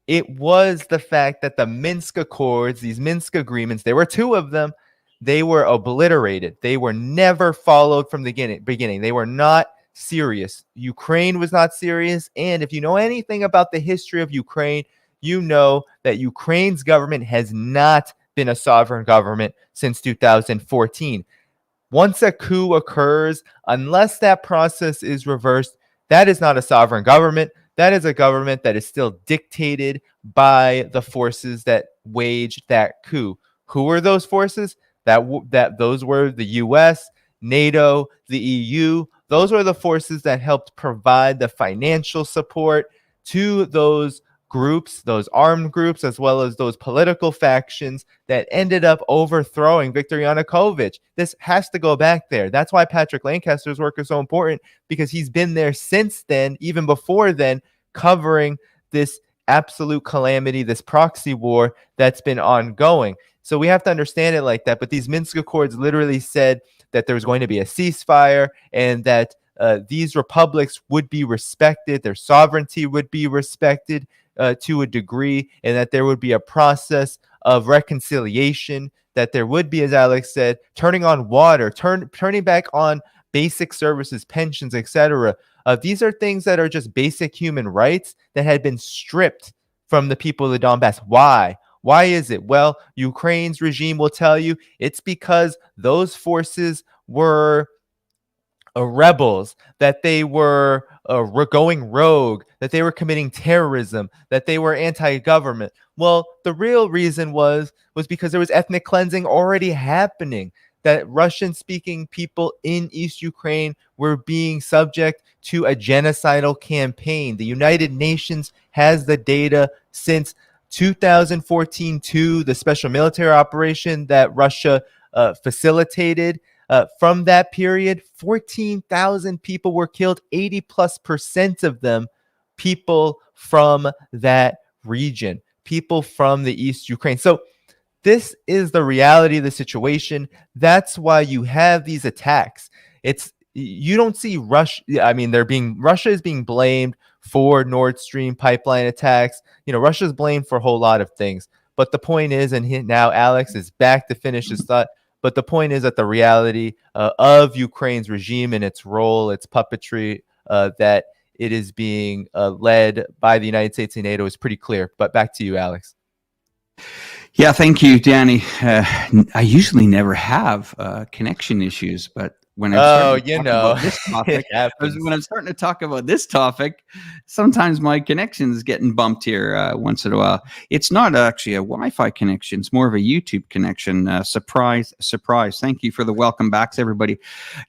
It was the fact that the Minsk Accords, these Minsk agreements, there were two of them, they were obliterated. They were never followed from the beginning. They were not serious. Ukraine was not serious. And if you know anything about the history of Ukraine, you know that Ukraine's government has not been a sovereign government since 2014. Once a coup occurs, unless that process is reversed, that is not a sovereign government. That is a government that is still dictated by the forces that waged that coup. Who were those forces? Those were the US, NATO, the EU. Those were the forces that helped provide the financial support to those groups, those armed groups, as well as those political factions that ended up overthrowing Viktor Yanukovych. This has to go back there. That's why Pattick Lancaster's work is so important, because he's been there since then, even before then, covering this absolute calamity, this proxy war that's been ongoing. So we have to understand it like that. But these Minsk Accords literally said that there was going to be a ceasefire and that these republics would be respected, their sovereignty would be respected to a degree, and that there would be a process of reconciliation, that there would be, as Alex said, turning on water, turning back on basic services, pensions, etc. These are things that are just basic human rights that had been stripped from the people of the Donbass. Why? Why is it? Well, Ukraine's regime will tell you it's because those forces were rebels, that they were going rogue, that they were committing terrorism, that they were anti-government. Well, the real reason was because there was ethnic cleansing already happening, that Russian-speaking people in East Ukraine were being subject to a genocidal campaign. The United Nations has the data since 2014 to the special military operation that Russia facilitated. From that period, 14,000 people were killed, 80+% of them people from that region, people from the East Ukraine. So this is the reality of the situation. That's why you have these attacks. You don't see Russia. I mean, Russia is being blamed for Nord Stream pipeline attacks. Russia is blamed for a whole lot of things. But the point is, and now Alex is back to finish his thought. But the point is that the reality of Ukraine's regime and its role, its puppetry, that it is being led by the United States and NATO is pretty clear. But back to you, Alex. Yeah, thank you, Danny. I usually never have connection issues, but when I'm Oh, starting to you talk know, about this it topic, happens. sometimes my connection is getting bumped here once in a while. It's not actually a Wi-Fi connection; it's more of a YouTube connection. Surprise, surprise! Thank you for the welcome backs, everybody.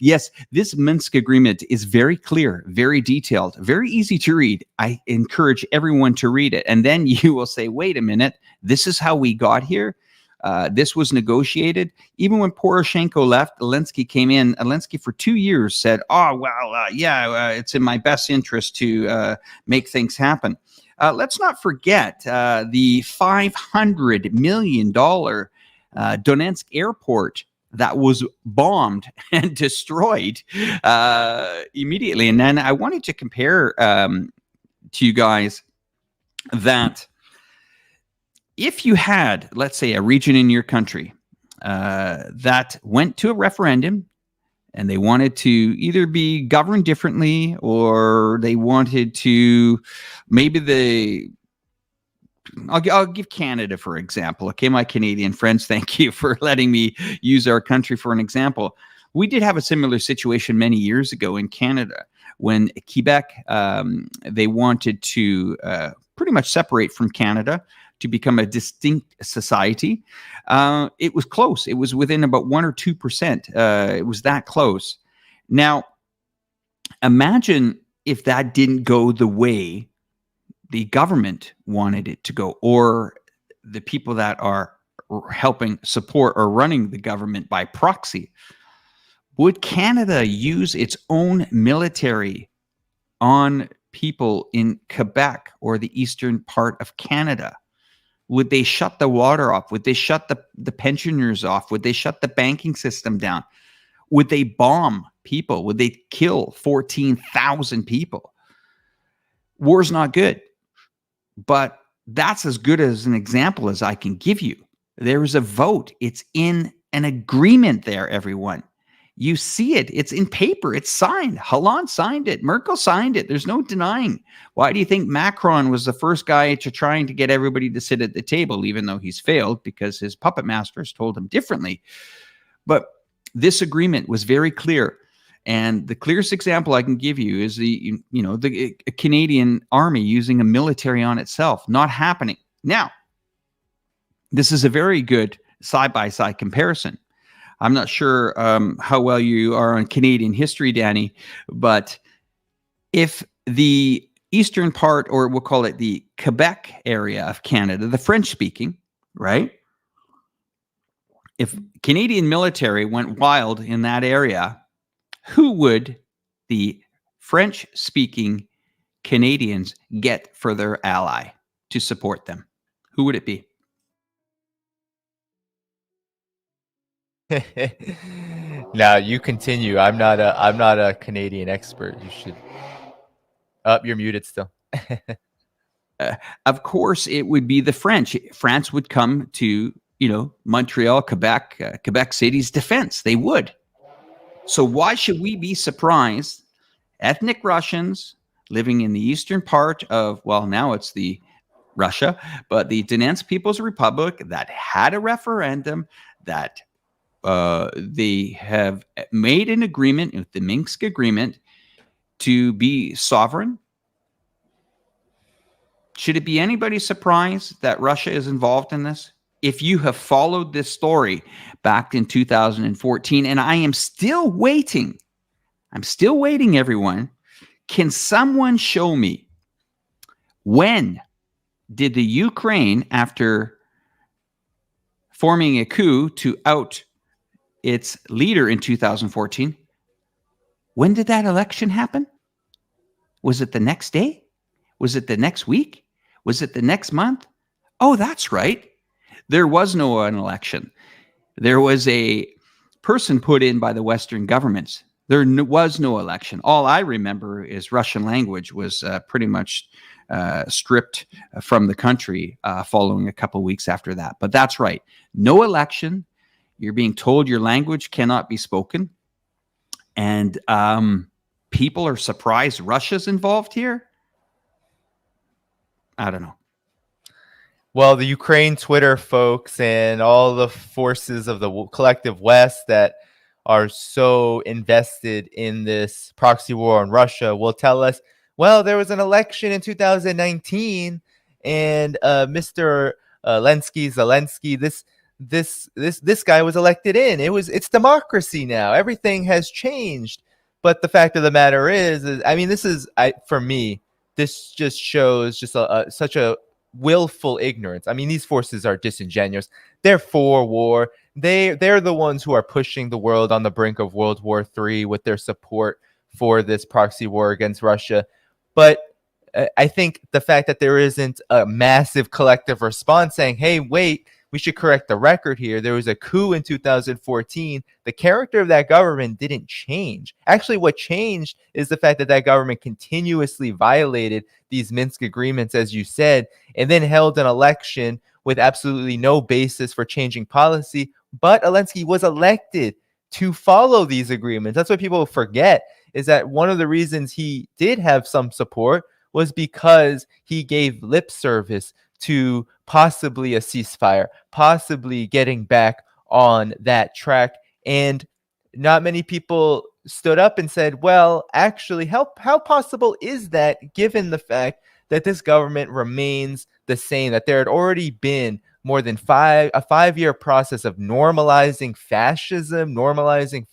Yes, this Minsk agreement is very clear, very detailed, very easy to read. I encourage everyone to read it, and then you will say, "Wait a minute." This is how we got here. This was negotiated. Even when Poroshenko left, Zelensky came in. Zelensky for 2 years said, "Oh well, it's in my best interest to make things happen." Let's not forget the $500 million Donetsk airport that was bombed and destroyed immediately. And then I wanted to compare to you guys that if you had, let's say, a region in your country that went to a referendum and they wanted to either be governed differently or they wanted to I'll give Canada, for example. Okay, my Canadian friends, thank you for letting me use our country for an example. We did have a similar situation many years ago in Canada when Quebec, they wanted to pretty much separate from Canada to become a distinct society. It was close. It was within about 1 or 2%. It was that close. Now, imagine if that didn't go the way the government wanted it to go, or the people that are helping support or running the government by proxy. Would Canada use its own military on people in Quebec or the eastern part of Canada? Would they shut the water off? Would they shut the pensioners off? Would they shut the banking system down? Would they bomb people? Would they kill 14,000 people? War's not good. But that's as good as an example as I can give you. There is a vote. It's in an agreement there, everyone. You see it. It's in paper. It's signed. Hollande signed it. Merkel signed it. There's no denying. Why do you think Macron was the first guy to trying to get everybody to sit at the table, even though he's failed because his puppet masters told him differently? But this agreement was very clear. And the clearest example I can give you is the Canadian Army using a military on itself, not happening. Now, this is a very good side-by-side comparison. I'm not sure how well you are on Canadian history, Danny, but if the eastern part, or we'll call it the Quebec area of Canada, the French-speaking, right? If Canadian military went wild in that area, who would the French-speaking Canadians get for their ally to support them? Who would it be? Now you continue. I'm not a Canadian expert. You should. You're muted still. Of course, it would be the French. France would come to Montreal, Quebec, Quebec City's defense. They would. So why should we be surprised? Ethnic Russians living in the eastern part of, well, now it's the Russia, but the Donetsk People's Republic that had a referendum, that they have made an agreement with the Minsk agreement to be sovereign. Should it be anybody surprised that Russia is involved in this? If you have followed this story back in 2014, and I am still waiting, everyone. Can someone show me when did the Ukraine, after forming a coup to out its leader in 2014, when did that election happen? Was it the next day? Was it the next week? Was it the next month? Oh, that's right. There was no an election. There was a person put in by the Western governments. There was no election. All I remember is Russian language was pretty much stripped from the country following a couple weeks after that. But that's right. No election. You're being told your language cannot be spoken. And people are surprised Russia's involved here. I don't know. Well, the Ukraine Twitter folks and all the forces of the collective West that are so invested in this proxy war on Russia will tell us, well, there was an election in 2019, and Mr. Zelensky, this guy was elected in. It's democracy now. Everything has changed. But the fact of the matter is I mean, for me, this just shows just such a willful ignorance. I mean, these forces are disingenuous. They're for war. They're the ones who are pushing the world on the brink of World War III with their support for this proxy war against Russia. But I think the fact that there isn't a massive collective response saying, hey, wait, we should correct the record here. There was a coup in 2014. The character of that government didn't change. Actually, what changed is the fact that that government continuously violated these Minsk agreements, as you said, and then held an election with absolutely no basis for changing policy. But Zelensky was elected to follow these agreements. That's what people forget, is that one of the reasons he did have some support was because he gave lip service to possibly a ceasefire, possibly getting back on that track. And not many people stood up and said, well, actually, how possible is that, given the fact that this government remains the same, that there had already been more than a 5-year process of normalizing fascism, normalizing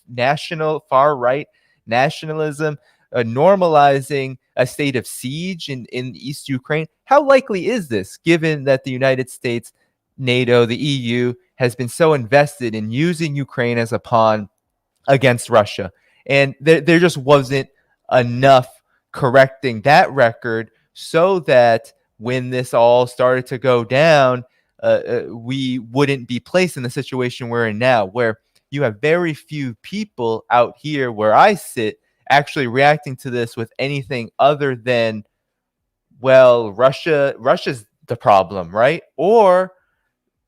far-right nationalism, normalizing a state of siege in East Ukraine. How likely is this, given that the United States, NATO, the EU has been so invested in using Ukraine as a pawn against Russia? And there just wasn't enough correcting that record so that when this all started to go down, we wouldn't be placed in the situation we're in now, where you have very few people out here where I sit actually reacting to this with anything other than, well, Russia's the problem, right? Or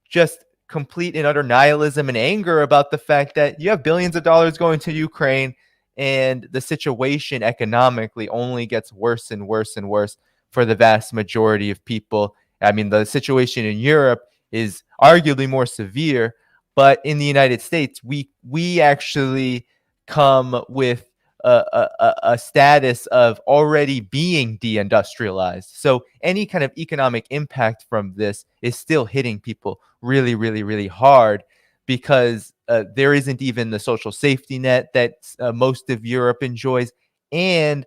just complete and utter nihilism and anger about the fact that you have billions of dollars going to Ukraine and the situation economically only gets worse and worse and worse for the vast majority of people. I mean, the situation in Europe is arguably more severe, but in the United States, we actually come with a status of already being deindustrialized. So any kind of economic impact from this is still hitting people really, really, really hard, because there isn't even the social safety net that most of Europe enjoys. And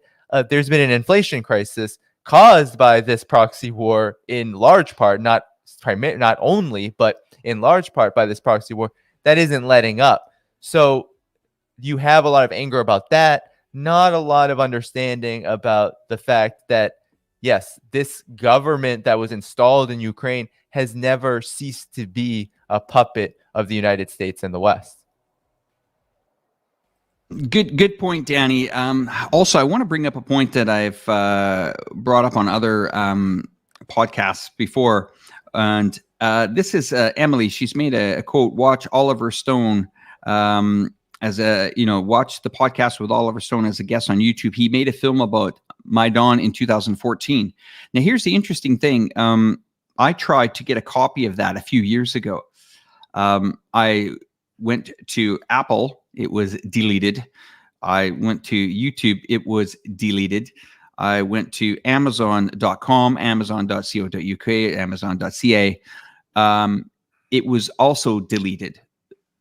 there's been an inflation crisis caused by this proxy war, in large part, not only, but in large part by this proxy war that isn't letting up. So you have a lot of anger about that, not a lot of understanding about the fact that, yes, this government that was installed in Ukraine has never ceased to be a puppet of the United States and the West. Good point, Danny. Also, I want to bring up a point that I've brought up on other podcasts before, and this is Emily. She's made a quote: "Watch Oliver Stone watch the podcast with Oliver Stone as a guest on YouTube. He made a film about Maidan in 2014." Now, here's the interesting thing. I tried to get a copy of that a few years ago. I went to Apple. It was deleted. I went to YouTube. It was deleted. I went to Amazon.com, Amazon.co.uk, Amazon.ca. It was also deleted.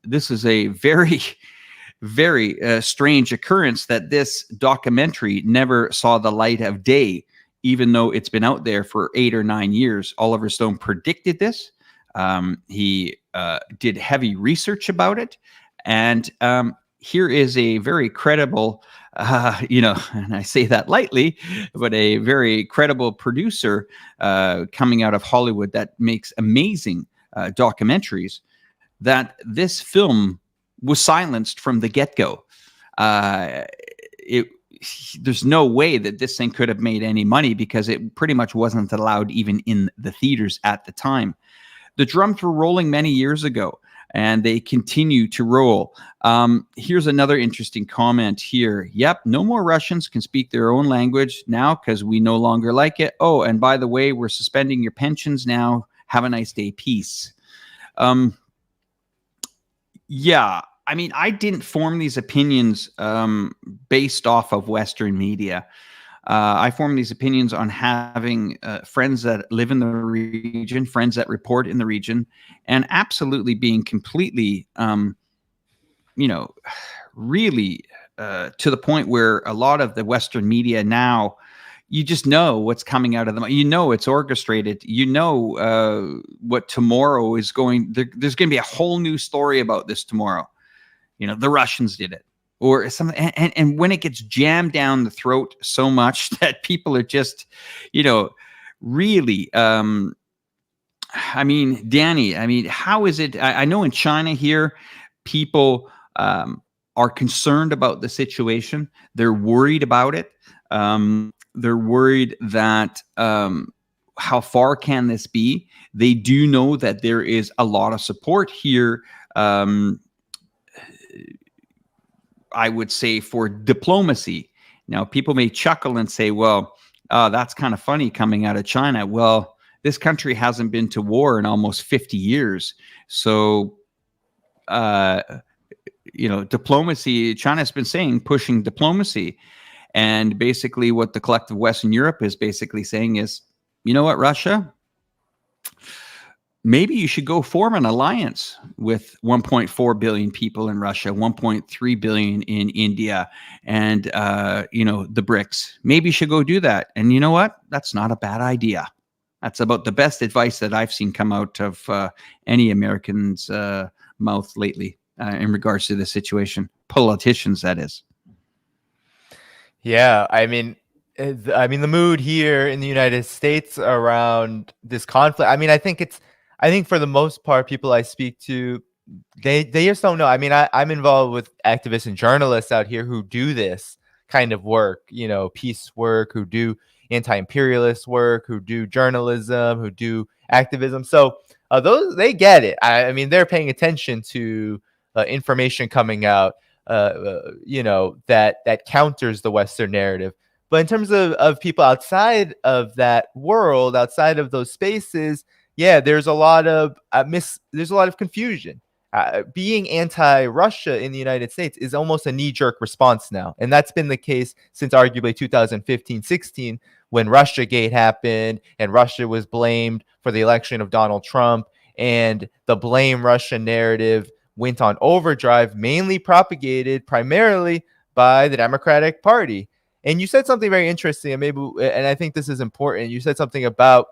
This is a very, very strange occurrence that this documentary never saw the light of day, even though it's been out there for 8 or 9 years. Oliver Stone predicted this. He did heavy research about it. And here is a very credible, and I say that lightly, but a very credible producer coming out of Hollywood that makes amazing documentaries, that this film was silenced from the get-go. There's no way that this thing could have made any money, because it pretty much wasn't allowed even in the theaters at the time. The drums were rolling many years ago, and they continue to roll. Here's another interesting comment here. Yep, no more Russians can speak their own language now because we no longer like it. Oh, and by the way, we're suspending your pensions now. Have a nice day. Peace. Yeah, I mean, I didn't form these opinions based off of Western media. I formed these opinions on having friends that live in the region, friends that report in the region, and absolutely being completely, really to the point where a lot of the Western media now, you just know what's coming out of them. You know it's orchestrated. You know what tomorrow is going. There's going to be a whole new story about this tomorrow. The Russians did it, or something. And when it gets jammed down the throat so much that people are just, really. I mean, Danny. How is it? I know in China here, people are concerned about the situation. They're worried about it. They're worried that how far can this be? They do know that there is a lot of support here, I would say, for diplomacy. Now, people may chuckle and say, well, that's kind of funny coming out of China. Well, this country hasn't been to war in almost 50 years. So, diplomacy, China's been saying, pushing diplomacy. And basically what the collective Western Europe is basically saying is, you know what, Russia, maybe you should go form an alliance with 1.4 billion people in Russia, 1.3 billion in India, and, the BRICS. Maybe you should go do that. And you know what? That's not a bad idea. That's about the best advice that I've seen come out of any American's mouth lately in regards to the situation. Politicians, that is. Yeah, I mean, the mood here in the United States around this conflict. I mean, I think for the most part, people I speak to, they just don't know. I mean, I'm involved with activists and journalists out here who do this kind of work, peace work, who do anti-imperialist work, who do journalism, who do activism. So those, they get it. I mean, they're paying attention to information coming out, that counters the Western narrative. But in terms of people outside of that world, outside of those spaces, yeah, there's a lot of there's a lot of confusion. Being anti-Russia in the United States is almost a knee-jerk response now. And that's been the case since arguably 2015-16, when Russiagate happened and Russia was blamed for the election of Donald Trump, and the blame Russia narrative went on overdrive, mainly propagated primarily by the Democratic Party. And you said something very interesting, and I think this is important. You said something about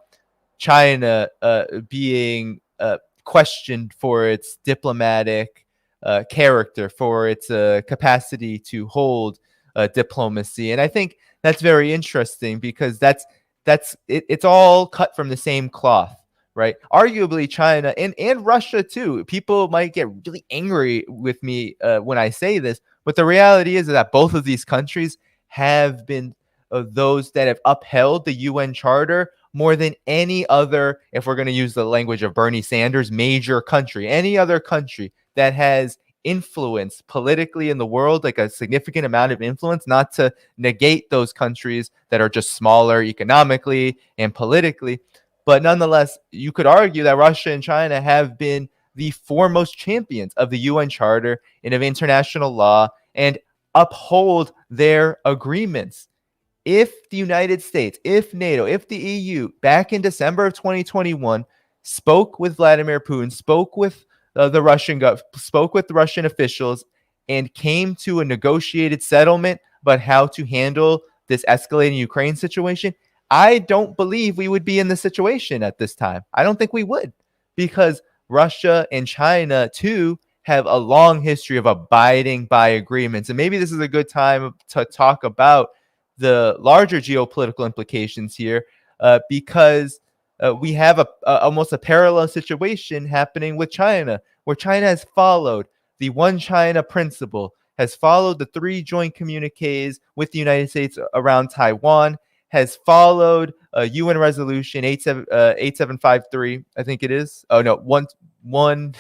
China being questioned for its diplomatic character, for its capacity to hold diplomacy. And I think that's very interesting, because it's all cut from the same cloth. Right. Arguably, China and Russia, too. People might get really angry with me when I say this, but the reality is that both of these countries have been those that have upheld the UN Charter more than any other, if we're going to use the language of Bernie Sanders, major country. Any other country that has influence politically in the world, like a significant amount of influence, not to negate those countries that are just smaller economically and politically. But nonetheless, you could argue that Russia and China have been the foremost champions of the UN Charter and of international law, and uphold their agreements. If the United States, if NATO, if the EU, back in December of 2021, spoke with Vladimir Putin, spoke with the Russian officials, and came to a negotiated settlement about how to handle this escalating Ukraine situation, I don't believe we would be in this situation at this time. I don't think we would, because Russia and China, too, have a long history of abiding by agreements. And maybe this is a good time to talk about the larger geopolitical implications here, because we have almost a parallel situation happening with China, where China has followed the One China principle, has followed the 3 joint communiques with the United States around Taiwan, has followed UN resolution 8753, I think it is. Oh, no, one.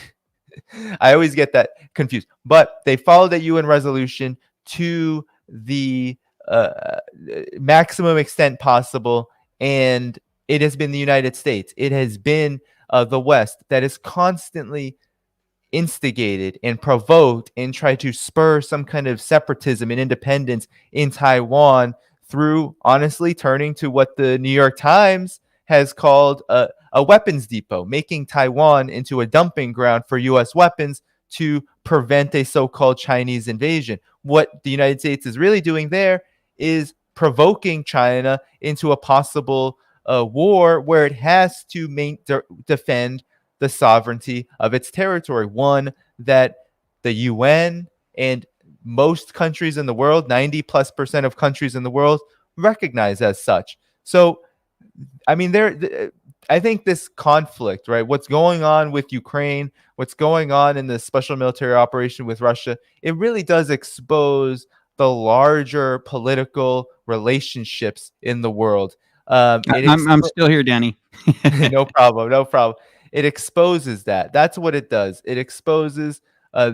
I always get that confused. But they followed that UN resolution to the maximum extent possible, and it has been the United States. It has been the West that is constantly instigated and provoked and tried to spur some kind of separatism and independence in Taiwan through honestly turning to what the New York Times has called a weapons depot, making Taiwan into a dumping ground for U.S. weapons to prevent a so-called Chinese invasion. What the United States is really doing there is provoking China into a possible war where it has to defend the sovereignty of its territory, one that the UN and most countries in the world, 90+% of countries in the world, recognize as such. So, I mean, I think this conflict, right, what's going on with Ukraine, what's going on in the special military operation with Russia, it really does expose the larger political relationships in the world. I'm still here, Danny. No problem. No problem. It exposes that. That's what it does. It exposes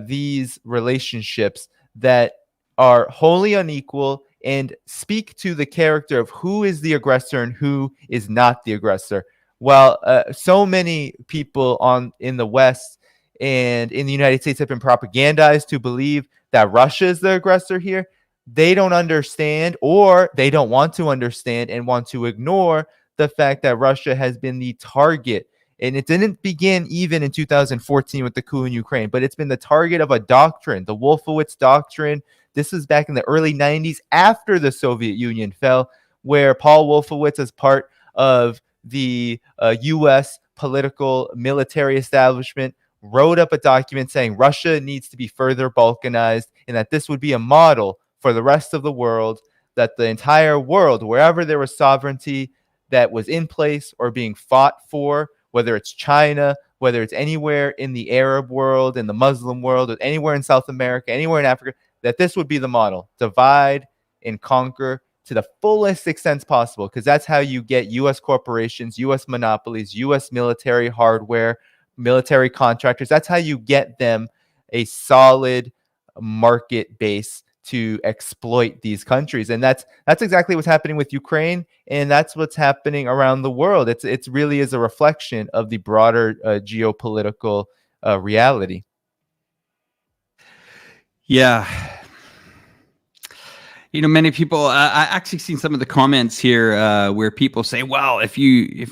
these relationships that are wholly unequal and speak to the character of who is the aggressor and who is not the aggressor. While so many people in the West and in the United States have been propagandized to believe that Russia is the aggressor here, they don't understand, or they don't want to understand and want to ignore the fact that Russia has been the target. And it didn't begin even in 2014 with the coup in Ukraine, but it's been the target of a doctrine, the Wolfowitz doctrine. This was back in the early 90s after the Soviet Union fell, where Paul Wolfowitz, as part of the U.S. political military establishment, wrote up a document saying Russia needs to be further balkanized and that this would be a model for the rest of the world, that the entire world, wherever there was sovereignty that was in place or being fought for, whether it's China, whether it's anywhere in the Arab world, in the Muslim world, or anywhere in South America, anywhere in Africa, that this would be the model. Divide and conquer to the fullest extent possible, because that's how you get U.S. corporations, U.S. monopolies, U.S. military hardware, military contractors. That's how you get them a solid market base to exploit these countries. And that's exactly what's happening with Ukraine, and that's what's happening around the world. It's really is a reflection of the broader geopolitical reality. Yeah. You know, many people, I actually seen some of the comments here where people say, well, if you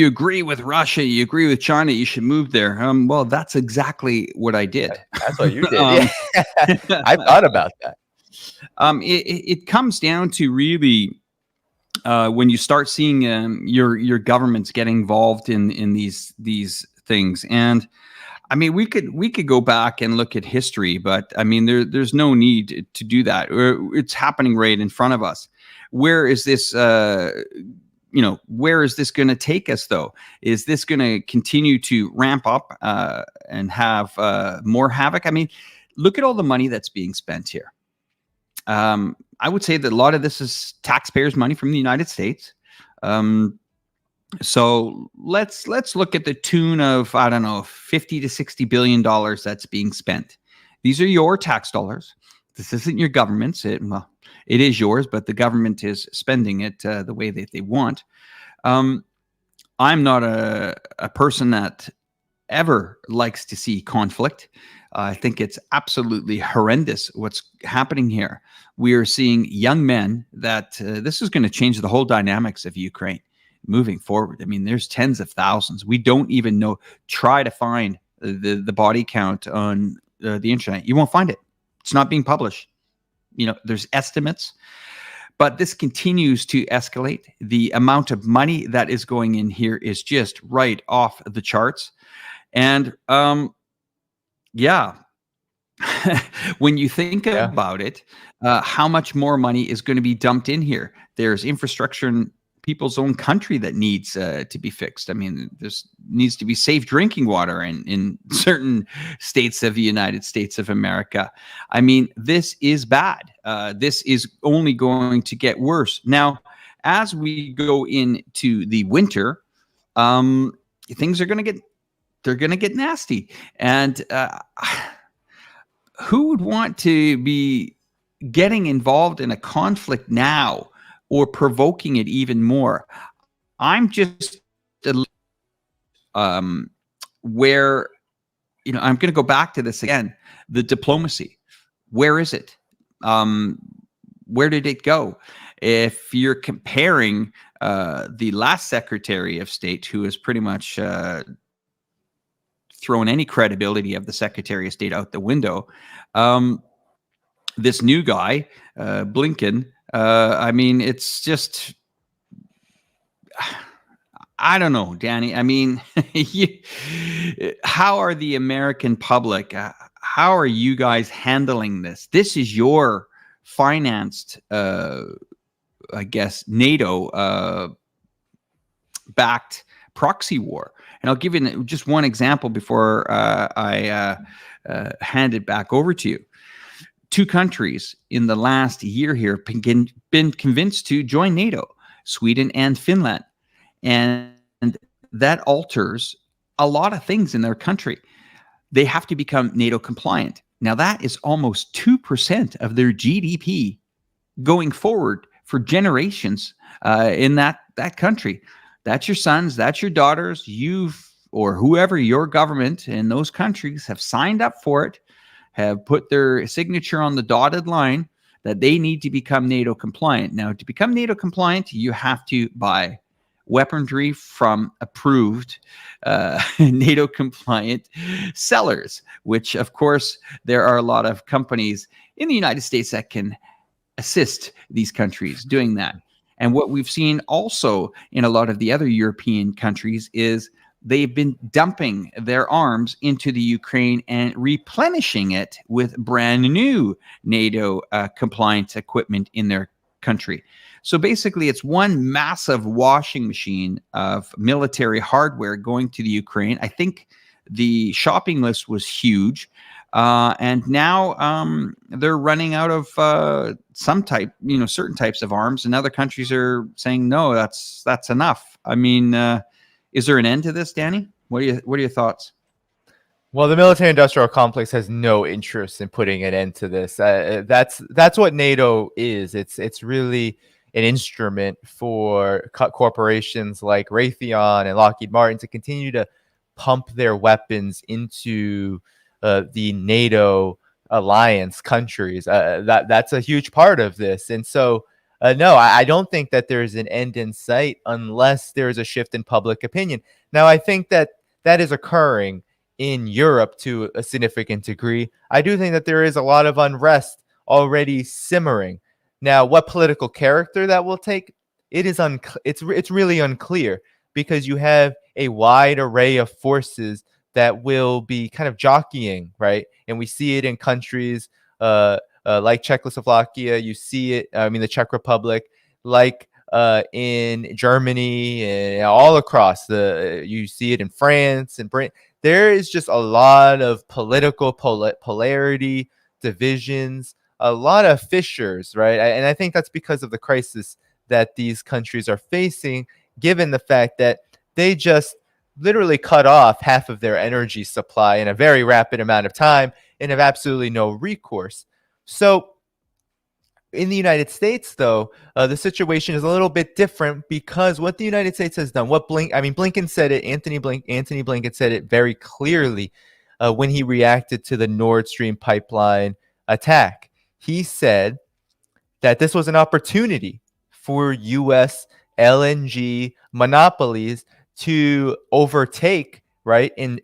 agree with Russia, you agree with China, you should move there. Well, that's exactly what I did. That's what you did. I thought about that. It comes down to really when you start seeing your governments get involved in these things. And I mean, we could go back and look at history, but I mean, there's no need to do that. It's happening right in front of us. Where is this? Where is this going to take us, though? Is this going to continue to ramp up and have more havoc? I mean, look at all the money that's being spent here. I would say that a lot of this is taxpayers' money from the United States. So let's look at the tune of, I don't know, $50 to $60 billion that's being spent. These are your tax dollars. This isn't your government's. It is yours, but the government is spending it the way that they want. I'm not a person that ever likes to see conflict. I think it's absolutely horrendous what's happening here. We are seeing young men that this is going to change the whole dynamics of Ukraine moving forward. I mean, there's tens of thousands. We don't even know. Try to find the body count on the internet. You won't find it. It's not being published. There's estimates, but this continues to escalate. The amount of money that is going in here is just right off the charts. And when you think about it, how much more money is going to be dumped in here? There's infrastructure in people's own country that needs to be fixed. I mean, there needs to be safe drinking water in certain states of the United States of America. I mean, this is bad. This is only going to get worse. Now, as we go into the winter, things are going to get nasty. And who would want to be getting involved in a conflict now or provoking it even more? I'm just where, I'm going to go back to this again, the diplomacy. Where is it? Where did it go? If you're comparing the last Secretary of State, who has pretty much thrown any credibility of the Secretary of State out the window, this new guy, Blinken, I mean, it's just, I don't know, Danny. I mean, how are the American public, how are you guys handling this? This is your financed, I guess, NATO backed proxy war. And I'll give you just one example before I hand it back over to you. 2 countries in the last year here have been convinced to join NATO, Sweden and Finland. And that alters a lot of things in their country. They have to become NATO compliant. Now, that is almost 2% of their GDP going forward for generations in that country. That's your sons, that's your daughters, or whoever your government in those countries have signed up for it, have put their signature on the dotted line that they need to become NATO compliant. Now, to become NATO compliant, you have to buy weaponry from approved NATO compliant sellers, which of course there are a lot of companies in the United States that can assist these countries doing that. And what we've seen also in a lot of the other European countries is they've been dumping their arms into the Ukraine and replenishing it with brand new NATO compliant equipment in their country. So basically, it's one massive washing machine of military hardware going to the Ukraine. I think the shopping list was huge. And now they're running out of certain types of arms, and other countries are saying, no, that's enough. I mean, is there an end to this, Danny? What are your thoughts? Well, the military-industrial complex has no interest in putting an end to this. That's what NATO is. It's really an instrument for corporations like Raytheon and Lockheed Martin to continue to pump their weapons into the NATO alliance countries. That's a huge part of this. And so, no, I don't think that there's an end in sight unless there's a shift in public opinion. Now, I think that is occurring in Europe to a significant degree. I do think that there is a lot of unrest already simmering. Now, what political character that will take, it's really unclear, because you have a wide array of forces that will be kind of jockeying, right? And we see it in countries like Czechoslovakia. You see it, the Czech Republic, like in Germany, and all across you see it in France and Britain. There is just a lot of political polarity, divisions, a lot of fissures, right? And I think that's because of the crisis that these countries are facing, given the fact that they just literally cut off half of their energy supply in a very rapid amount of time and have absolutely no recourse. So in the United States, though, the situation is a little bit different, because what the United States has done, Blinken said it, Anthony Blinken said it very clearly when he reacted to the Nord Stream pipeline attack. He said that this was an opportunity for U.S. LNG monopolies to overtake, right, and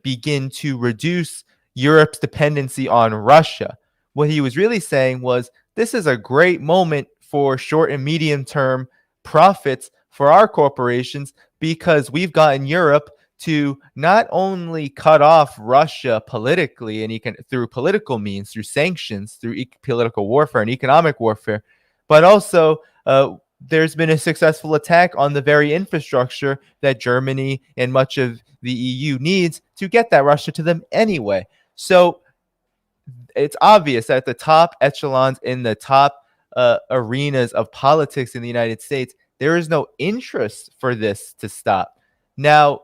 begin to reduce Europe's dependency on Russia. What he was really saying was, this is a great moment for short and medium term profits for our corporations, because we've gotten Europe to not only cut off Russia politically and through political means, through sanctions, through political warfare and economic warfare, but also there's been a successful attack on the very infrastructure that Germany and much of the EU needs to get that Russia to them anyway. So it's obvious that the top echelons in the top arenas of politics in the United States, there is no interest for this to stop. Now,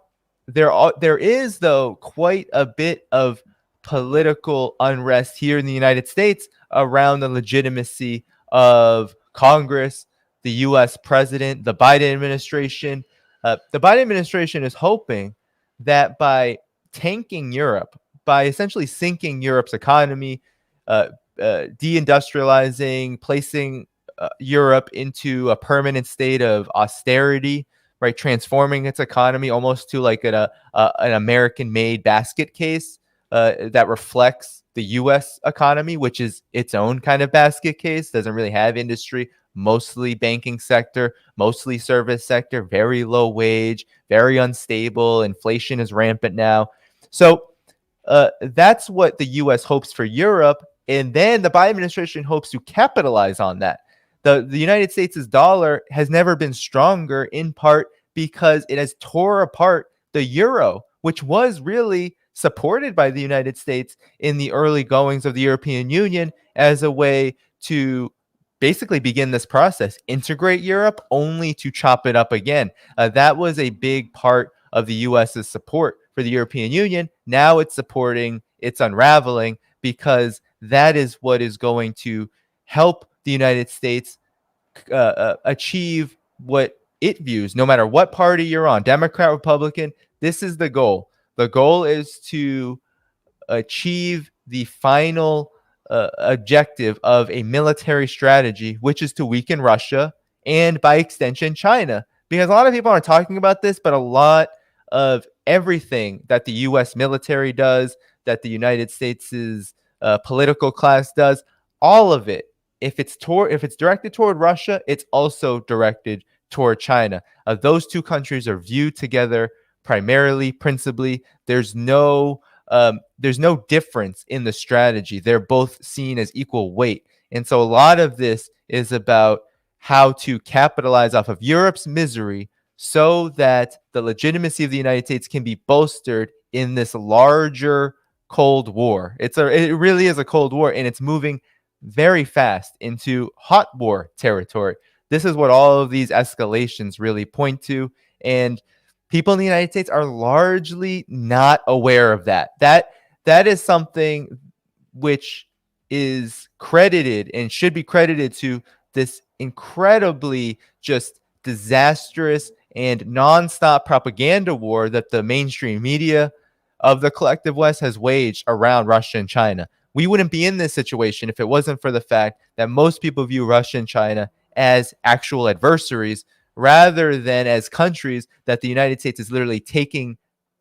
there is, though, quite a bit of political unrest here in the United States around the legitimacy of Congress, the U.S. president, the Biden administration. The Biden administration is hoping that by tanking Europe, by essentially sinking Europe's economy, deindustrializing, placing Europe into a permanent state of austerity, right, transforming its economy almost to like an American-made basket case that reflects the U.S. economy, which is its own kind of basket case, doesn't really have industry, mostly banking sector, mostly service sector, very low wage, very unstable. Inflation is rampant now. So that's what the U.S. hopes for Europe. And then the Biden administration hopes to capitalize on that. The United States' dollar has never been stronger, in part because it has tore apart the euro, which was really supported by the United States in the early goings of the European Union as a way to basically begin this process, integrate Europe, only to chop it up again. That was a big part of the U.S.'s support for the European Union. Now it's supporting its unraveling, because that is what is going to help the United States achieve what it views, no matter what party you're on, Democrat, Republican. This is the goal. The goal is to achieve the final objective of a military strategy, which is to weaken Russia and, by extension, China. Because a lot of people aren't talking about this, but a lot of everything that the U.S. military does, that the United States' political class does, all of it, if it's directed toward Russia, it's also directed toward China. Those two countries are viewed together primarily, principally. There's no difference in the strategy. They're both seen as equal weight. And so a lot of this is about how to capitalize off of Europe's misery so that the legitimacy of the United States can be bolstered in this larger Cold War. It really is a Cold War, and it's moving very fast into hot war territory. This is what all of these escalations really point to. And people in the United States are largely not aware of that. That is something which is credited and should be credited to this incredibly just disastrous and nonstop propaganda war that the mainstream media of the collective West has waged around Russia and China. We wouldn't be in this situation if it wasn't for the fact that most people view Russia and China as actual adversaries, rather than as countries that the United States is literally taking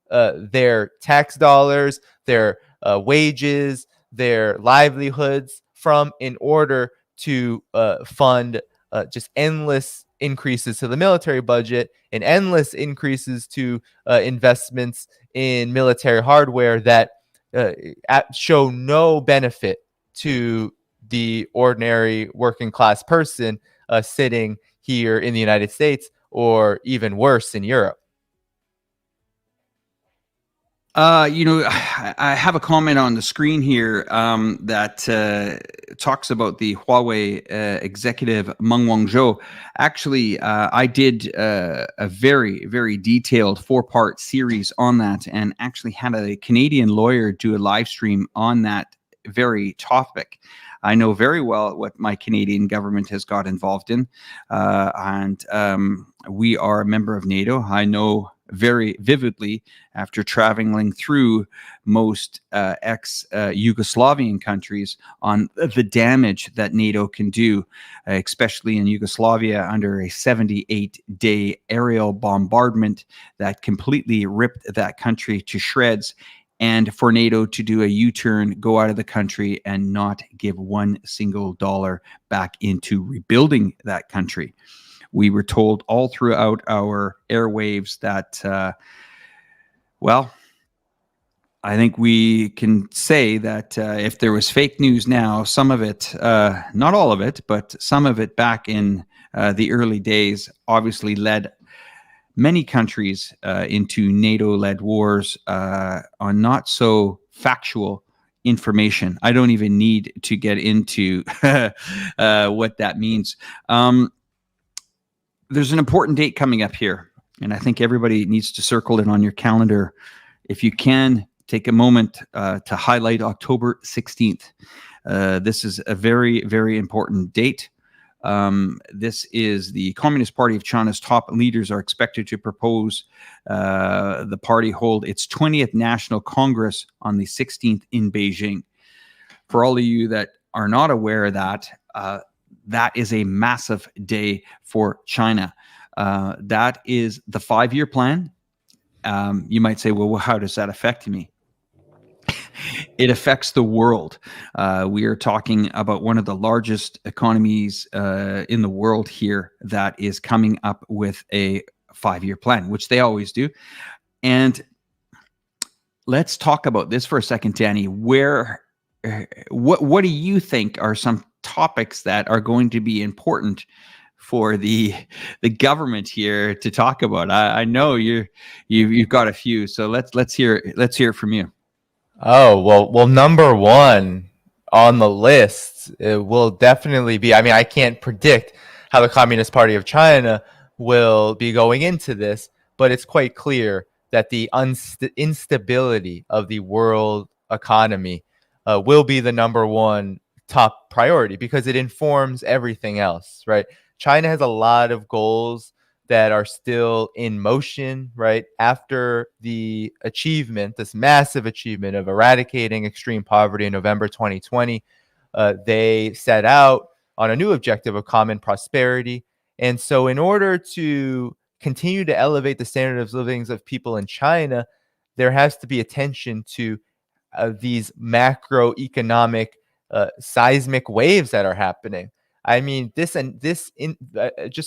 their tax dollars, their wages, their livelihoods from, in order to fund just endless increases to the military budget and endless increases to investments in military hardware that show no benefit to the ordinary working class person sitting here in the United States, or even worse, in Europe. I have a comment on the screen here that talks about the Huawei executive Meng Wanzhou. Actually, I did a very, very detailed 4-part series on that, and actually had a Canadian lawyer do a live stream on that very topic. I know very well what my Canadian government has got involved in, and we are a member of NATO. I know very vividly, after traveling through most ex-Yugoslavian countries, on the damage that NATO can do, especially in Yugoslavia under a 78-day aerial bombardment that completely ripped that country to shreds. And for NATO to do a U-turn, go out of the country, and not give one single dollar back into rebuilding that country. We were told all throughout our airwaves that, I think we can say that if there was fake news now, some of it, not all of it, but some of it back in the early days, obviously led many countries into NATO-led wars on not so factual information. I don't even need to get into what that means. There's an important date coming up here, and I think everybody needs to circle it on your calendar. If you can, take a moment to highlight October 16th. This is a very, very important date. This is the Communist Party of China's top leaders are expected to propose the party hold its 20th National Congress on the 16th in Beijing. For all of you that are not aware of that, that is a massive day for China. That is the 5-year plan. You might say, well, how does that affect me? It affects the world. We are talking about one of the largest economies in the world here that is coming up with a 5-year plan, which they always do. And let's talk about this for a second, Danny. What do you think are some topics that are going to be important for the government here to talk about? I know you've got a few, so let's hear it from you. Oh, well, number one on the list, it will definitely be, I mean, I can't predict how the Communist Party of China will be going into this, but it's quite clear that the instability of the world economy will be the number one top priority because it informs everything else, right? China has a lot of goals that are still in motion, right? After the achievement, this massive achievement of eradicating extreme poverty in November 2020, they set out on a new objective of common prosperity. And so in order to continue to elevate the standard of living of people in China, there has to be attention to these macroeconomic seismic waves that are happening. I mean, just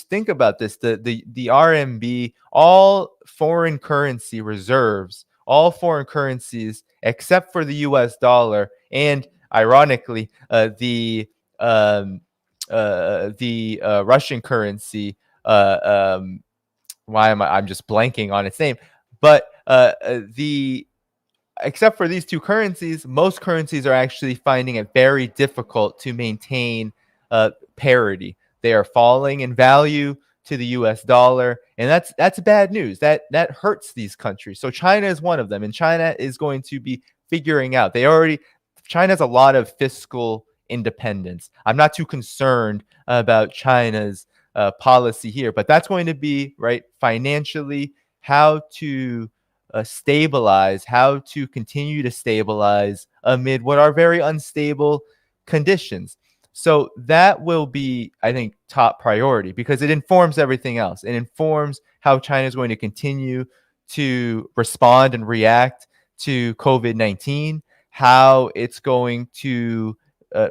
think about this. The RMB, all foreign currency reserves, all foreign currencies except for the US dollar, and ironically, the Russian currency. I'm just blanking on its name, but except for these two currencies, most currencies are actually finding it very difficult to maintain parity. They are falling in value to the US dollar, and that's bad news. That hurts these countries. So China is one of them, and China is going to be figuring out. China has a lot of fiscal independence. I'm not too concerned about China's policy here, but that's going to be, right, financially, how to stabilize, how to continue to stabilize amid what are very unstable conditions. So that will be, I think, top priority because it informs everything else. It informs how China is going to continue to respond and react to COVID-19, how it's going to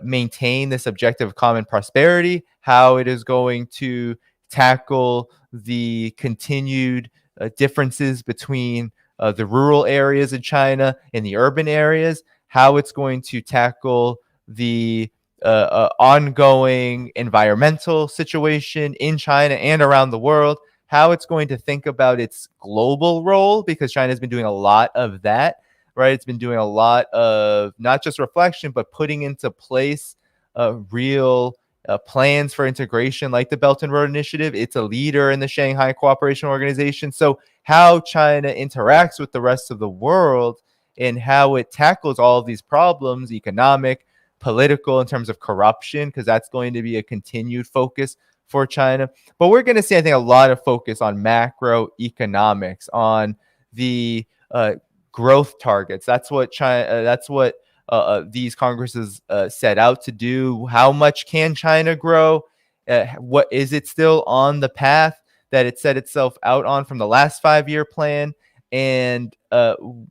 maintain this objective of common prosperity, how it is going to tackle the continued differences between the rural areas in China and the urban areas, how it's going to tackle the ongoing environmental situation in China and around the world, how it's going to think about its global role, because China has been doing a lot of that, right? It's been doing a lot of not just reflection, but putting into place real plans for integration like the Belt and Road Initiative. It's a leader in the Shanghai Cooperation Organization. So how China interacts with the rest of the world and how it tackles all of these problems, economic, political, in terms of corruption, because that's going to be a continued focus for China. But we're going to see, I think, a lot of focus on macroeconomics, on the growth targets. That's what China. That's what these congresses set out to do. How much can China grow? What is it still on the path that it set itself out on from the last 5-year plan? And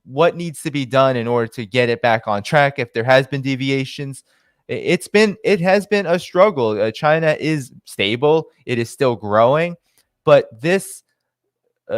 what needs to be done in order to get it back on track if there has been deviations? It has been a struggle. China is stable. It is still growing. But this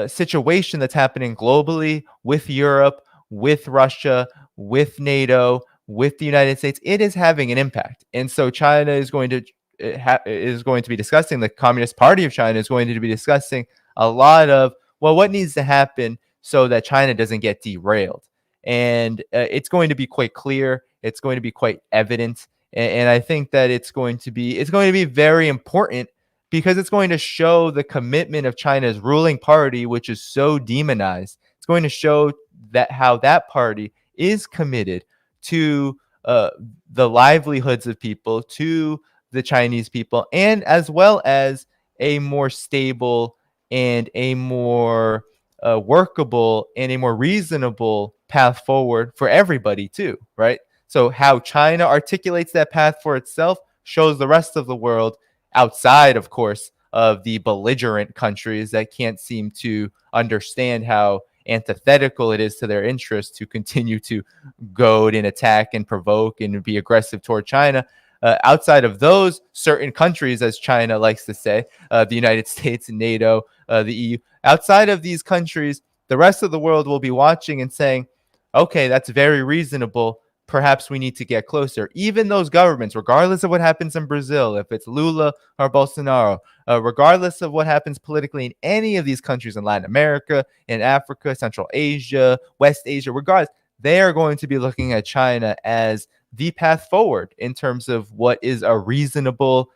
situation that's happening globally with Europe, with Russia, with NATO, with the United States, it is having an impact. And so China is going to be discussing, the Communist Party of China is going to be discussing a lot of, well, what needs to happen so that China doesn't get derailed. And it's going to be quite clear. It's going to be quite evident. And I think that it's going to be very important because it's going to show the commitment of China's ruling party, which is so demonized. It's going to show that how that party is committed to the livelihoods of people, to the Chinese people, and as well as a more stable and a more workable and a more reasonable path forward for everybody too, right? So how China articulates that path for itself shows the rest of the world, outside, of course, of the belligerent countries that can't seem to understand how antithetical it is to their interests to continue to goad and attack and provoke and be aggressive toward China. Outside of those certain countries, as China likes to say, the United States, NATO, the EU, outside of these countries, the rest of the world will be watching and saying, okay, that's very reasonable. Perhaps we need to get closer. Even those governments, regardless of what happens in Brazil, if it's Lula or Bolsonaro, regardless of what happens politically in any of these countries in Latin America, in Africa, Central Asia, West Asia, regardless, they are going to be looking at China as the path forward in terms of what is a reasonable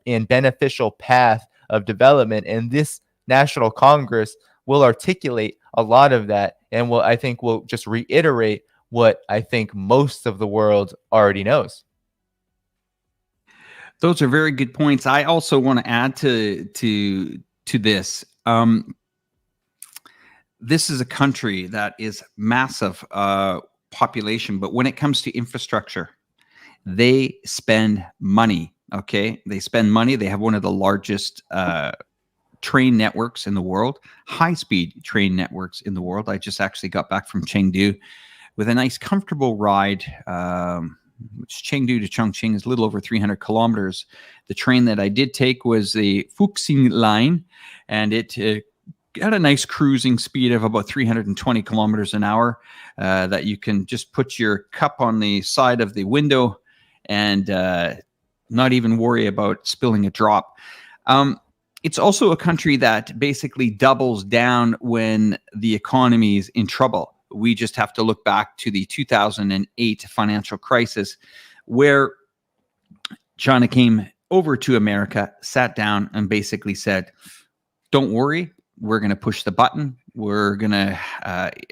and beneficial path of development. And this National Congress will articulate a lot of that, and will just reiterate what I think most of the world already knows. Those are very good points. I also want to add to this. This is a country that is massive population, but when it comes to infrastructure, they spend money. Okay, they spend money. They have one of the largest train networks in the world, high-speed train networks in the world. I just actually got back from Chengdu with a nice, comfortable ride. Which Chengdu to Chongqing is a little over 300 kilometers. The train that I did take was the Fuxing line, and it had a nice cruising speed of about 320 kilometers an hour that you can just put your cup on the side of the window and not even worry about spilling a drop. It's also a country that basically doubles down when the economy is in trouble. We just have to look back to the 2008 financial crisis, where China came over to America, sat down, and basically said, don't worry, we're going to push the button. We're going to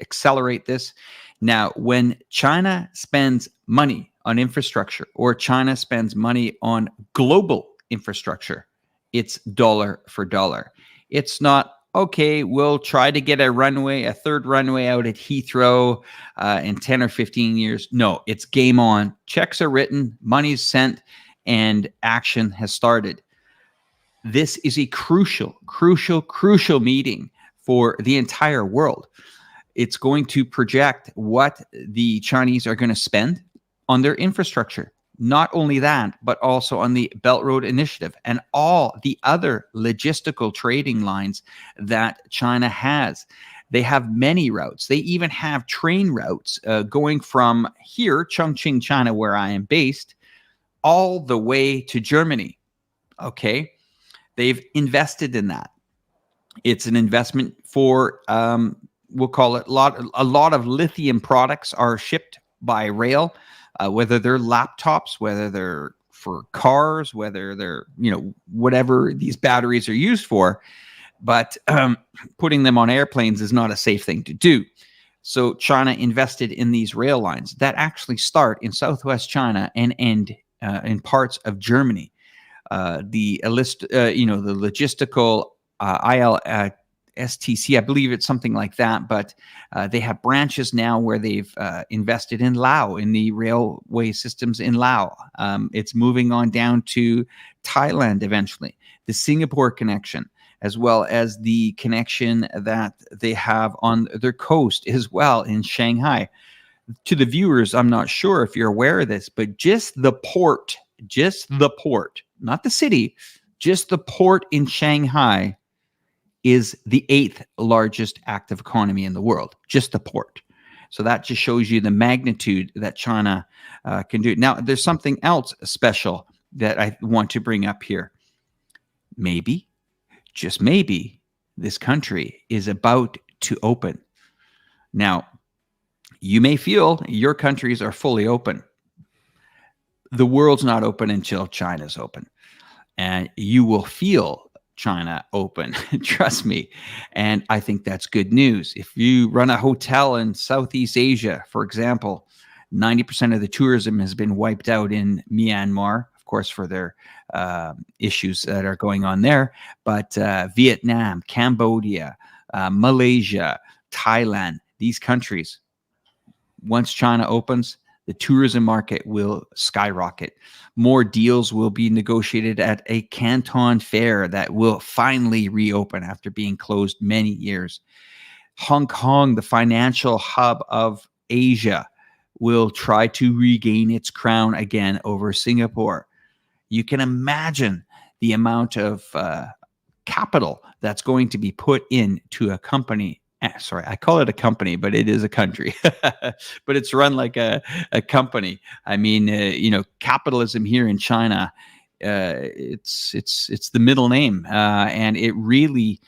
accelerate this. Now, when China spends money on infrastructure, or China spends money on global infrastructure, it's dollar for dollar. It's not, okay, we'll try to get a third runway out at Heathrow in 10 or 15 years. No, it's game on. Checks are written, money's sent, and action has started. This is a crucial meeting for the entire world. It's going to project what the Chinese are going to spend on their infrastructure. Not only that, but also on the Belt Road Initiative and all the other logistical trading lines that China has. They have many routes. They even have train routes going from here, Chongqing, China, where I am based, all the way to Germany. Okay, they've invested in that. It's an investment for, we'll call it, a lot of lithium products are shipped by rail. Whether they're laptops, whether they're for cars, whether they're, whatever these batteries are used for, but putting them on airplanes is not a safe thing to do. So China invested in these rail lines that actually start in Southwest China and end in parts of Germany. The logistical STC, I believe it's something like that, but they have branches now where they've invested in Laos, in the railway systems in Laos. It's moving on down to Thailand eventually, the Singapore connection, as well as the connection that they have on their coast as well in Shanghai. To the viewers, I'm not sure if you're aware of this, but just the port, not the city, just the port in Shanghai is the 8th largest active economy in the world, just the port. So that just shows you the magnitude that China can do. Now, there's something else special that I want to bring up here. Maybe, just maybe, this country is about to open. Now, you may feel your countries are fully open. The world's not open until China's open. And you will feel China open, trust me. And I think that's good news. If you run a hotel in Southeast Asia, for example, 90% of the tourism has been wiped out in Myanmar. Of course, for their issues that are going on there. But Vietnam, Cambodia, Malaysia, Thailand, these countries, once China opens, the tourism market will skyrocket. More deals will be negotiated at a Canton Fair that will finally reopen after being closed many years. Hong Kong, the financial hub of Asia, will try to regain its crown again over Singapore. You can imagine the amount of capital that's going to be put into a company. Sorry, I call it a company, but it is a country. But it's run like a company. I mean, capitalism here in China, it's the middle name, and it really,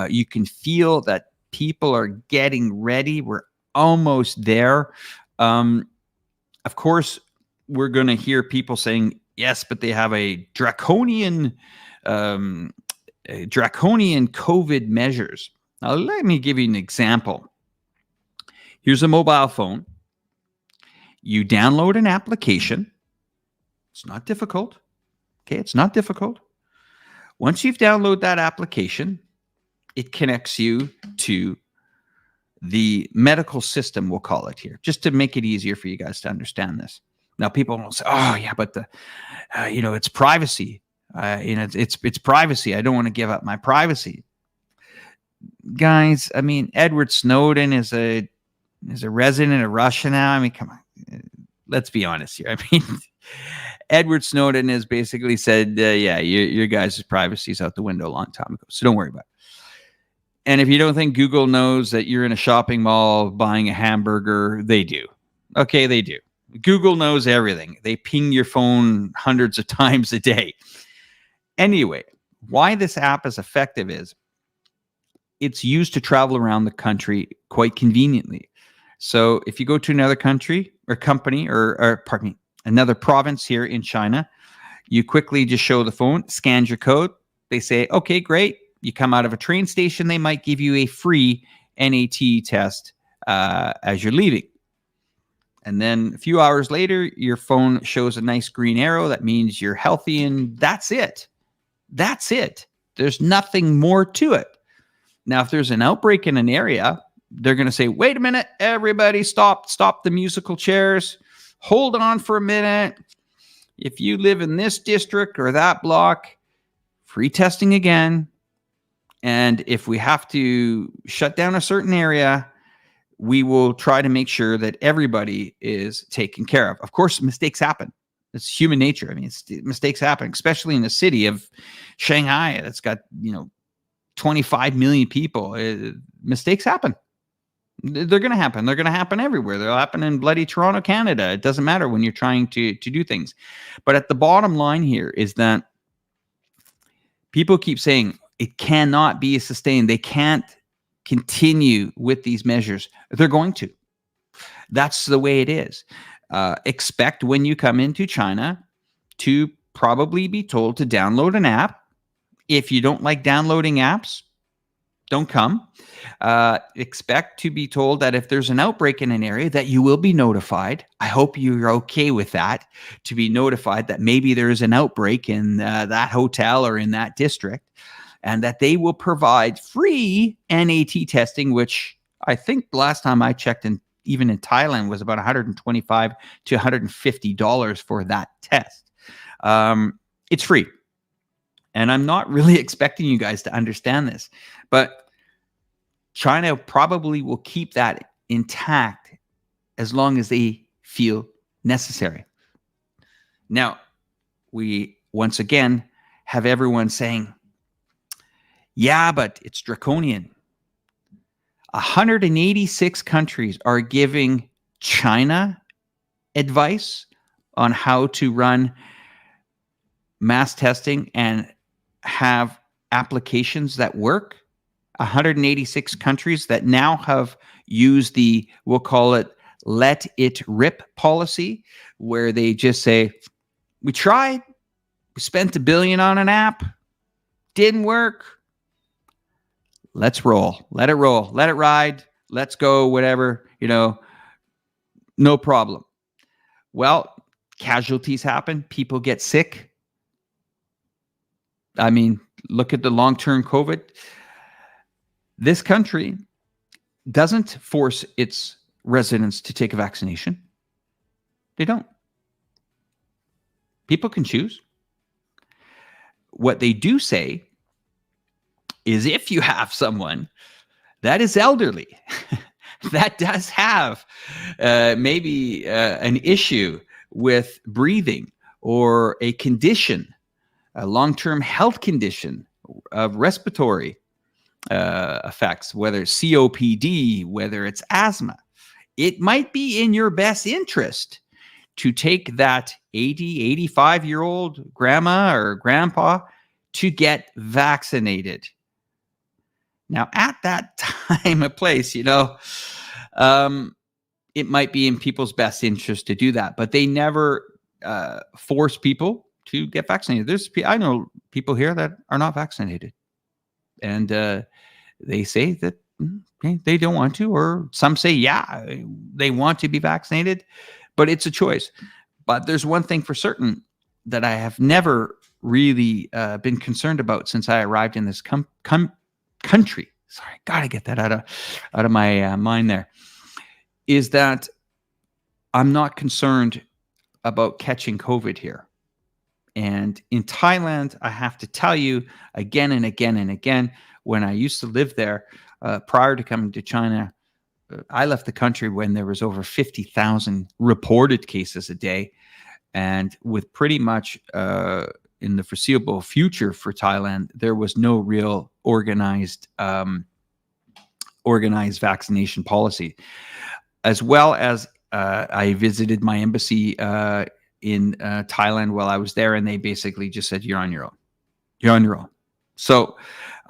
you can feel that people are getting ready. We're almost there. Of course, we're going to hear people saying, yes, but they have a draconian COVID measures. Now, let me give you an example. Here's a mobile phone. You download an application. It's not difficult. Okay, it's not difficult. Once you've downloaded that application, it connects you to the medical system, we'll call it here, just to make it easier for you guys to understand this. Now, people will say, oh, yeah, but it's privacy. It's privacy. I don't want to give up my privacy. Guys, I mean, Edward Snowden is a resident of Russia now. I mean, come on, let's be honest here. I mean, Edward Snowden has basically said, yeah, your guys' privacy is out the window a long time ago, so don't worry about it. And if you don't think Google knows that you're in a shopping mall buying a hamburger, they do. Okay, they do. Google knows everything. They ping your phone hundreds of times a day. Anyway, why this app is effective is it's used to travel around the country quite conveniently. So if you go to another country or company or pardon me, another province here in China, you quickly just show the phone, scan your code. They say, okay, great. You come out of a train station, they might give you a free NAT test as you're leaving. And then a few hours later, your phone shows a nice green arrow. That means you're healthy, and that's it. That's it. There's nothing more to it. Now, if there's an outbreak in an area, they're going to say, wait a minute, everybody stop the musical chairs. Hold on for a minute. If you live in this district or that block, free testing again. And if we have to shut down a certain area, we will try to make sure that everybody is taken care of. Of course, mistakes happen. It's human nature. I mean, mistakes happen, especially in the city of Shanghai that's got, 25 million people. Mistakes happen. They're going to happen. They're going to happen everywhere. They'll happen in bloody Toronto, Canada. It doesn't matter when you're trying to do things. But at the bottom line here is that people keep saying it cannot be sustained. They can't continue with these measures. They're going to. That's the way it is. Expect when you come into China to probably be told to download an app. If you don't like downloading apps, don't come. Expect to be told that if there's an outbreak in an area that you will be notified. I hope you're okay with that, to be notified that maybe there is an outbreak in that hotel or in that district, and that they will provide free NAT testing, which I think last time I checked, even in Thailand, was about $125 to $150 for that test. It's free. And I'm not really expecting you guys to understand this, but China probably will keep that intact as long as they feel necessary. Now, we once again have everyone saying, yeah, but it's draconian. 186 countries are giving China advice on how to run mass testing and have applications that work. 186 countries that now have used the, we'll call it, let it rip policy, where they just say, we tried, we spent $1 billion on an app, didn't work. Let's roll, let it ride, let's go, whatever, no problem. Well, casualties happen. People get sick. I mean, look at the long-term COVID. This country doesn't force its residents to take a vaccination. They don't. People can choose. What they do say is if you have someone that is elderly, that does have maybe an issue with breathing or a condition, a long-term health condition of respiratory effects, whether it's COPD, whether it's asthma, it might be in your best interest to take that 80, 85-year-old grandma or grandpa to get vaccinated. Now, at that time and place, it might be in people's best interest to do that, but they never force people to get vaccinated. I know people here that are not vaccinated, and they say that they don't want to, or some say, yeah, they want to be vaccinated, but it's a choice. But there's one thing for certain that I have never really been concerned about since I arrived in this country. Sorry, gotta get that out of my mind there. Is that I'm not concerned about catching COVID here. And in Thailand, I have to tell you again and again and again, when I used to live there, prior to coming to China, I left the country when there was over 50,000 reported cases a day. And with pretty much in the foreseeable future for Thailand, there was no real organized vaccination policy. As well as I visited my embassy in Thailand while I was there, and they basically just said, "You're on your own. You're on your own." So,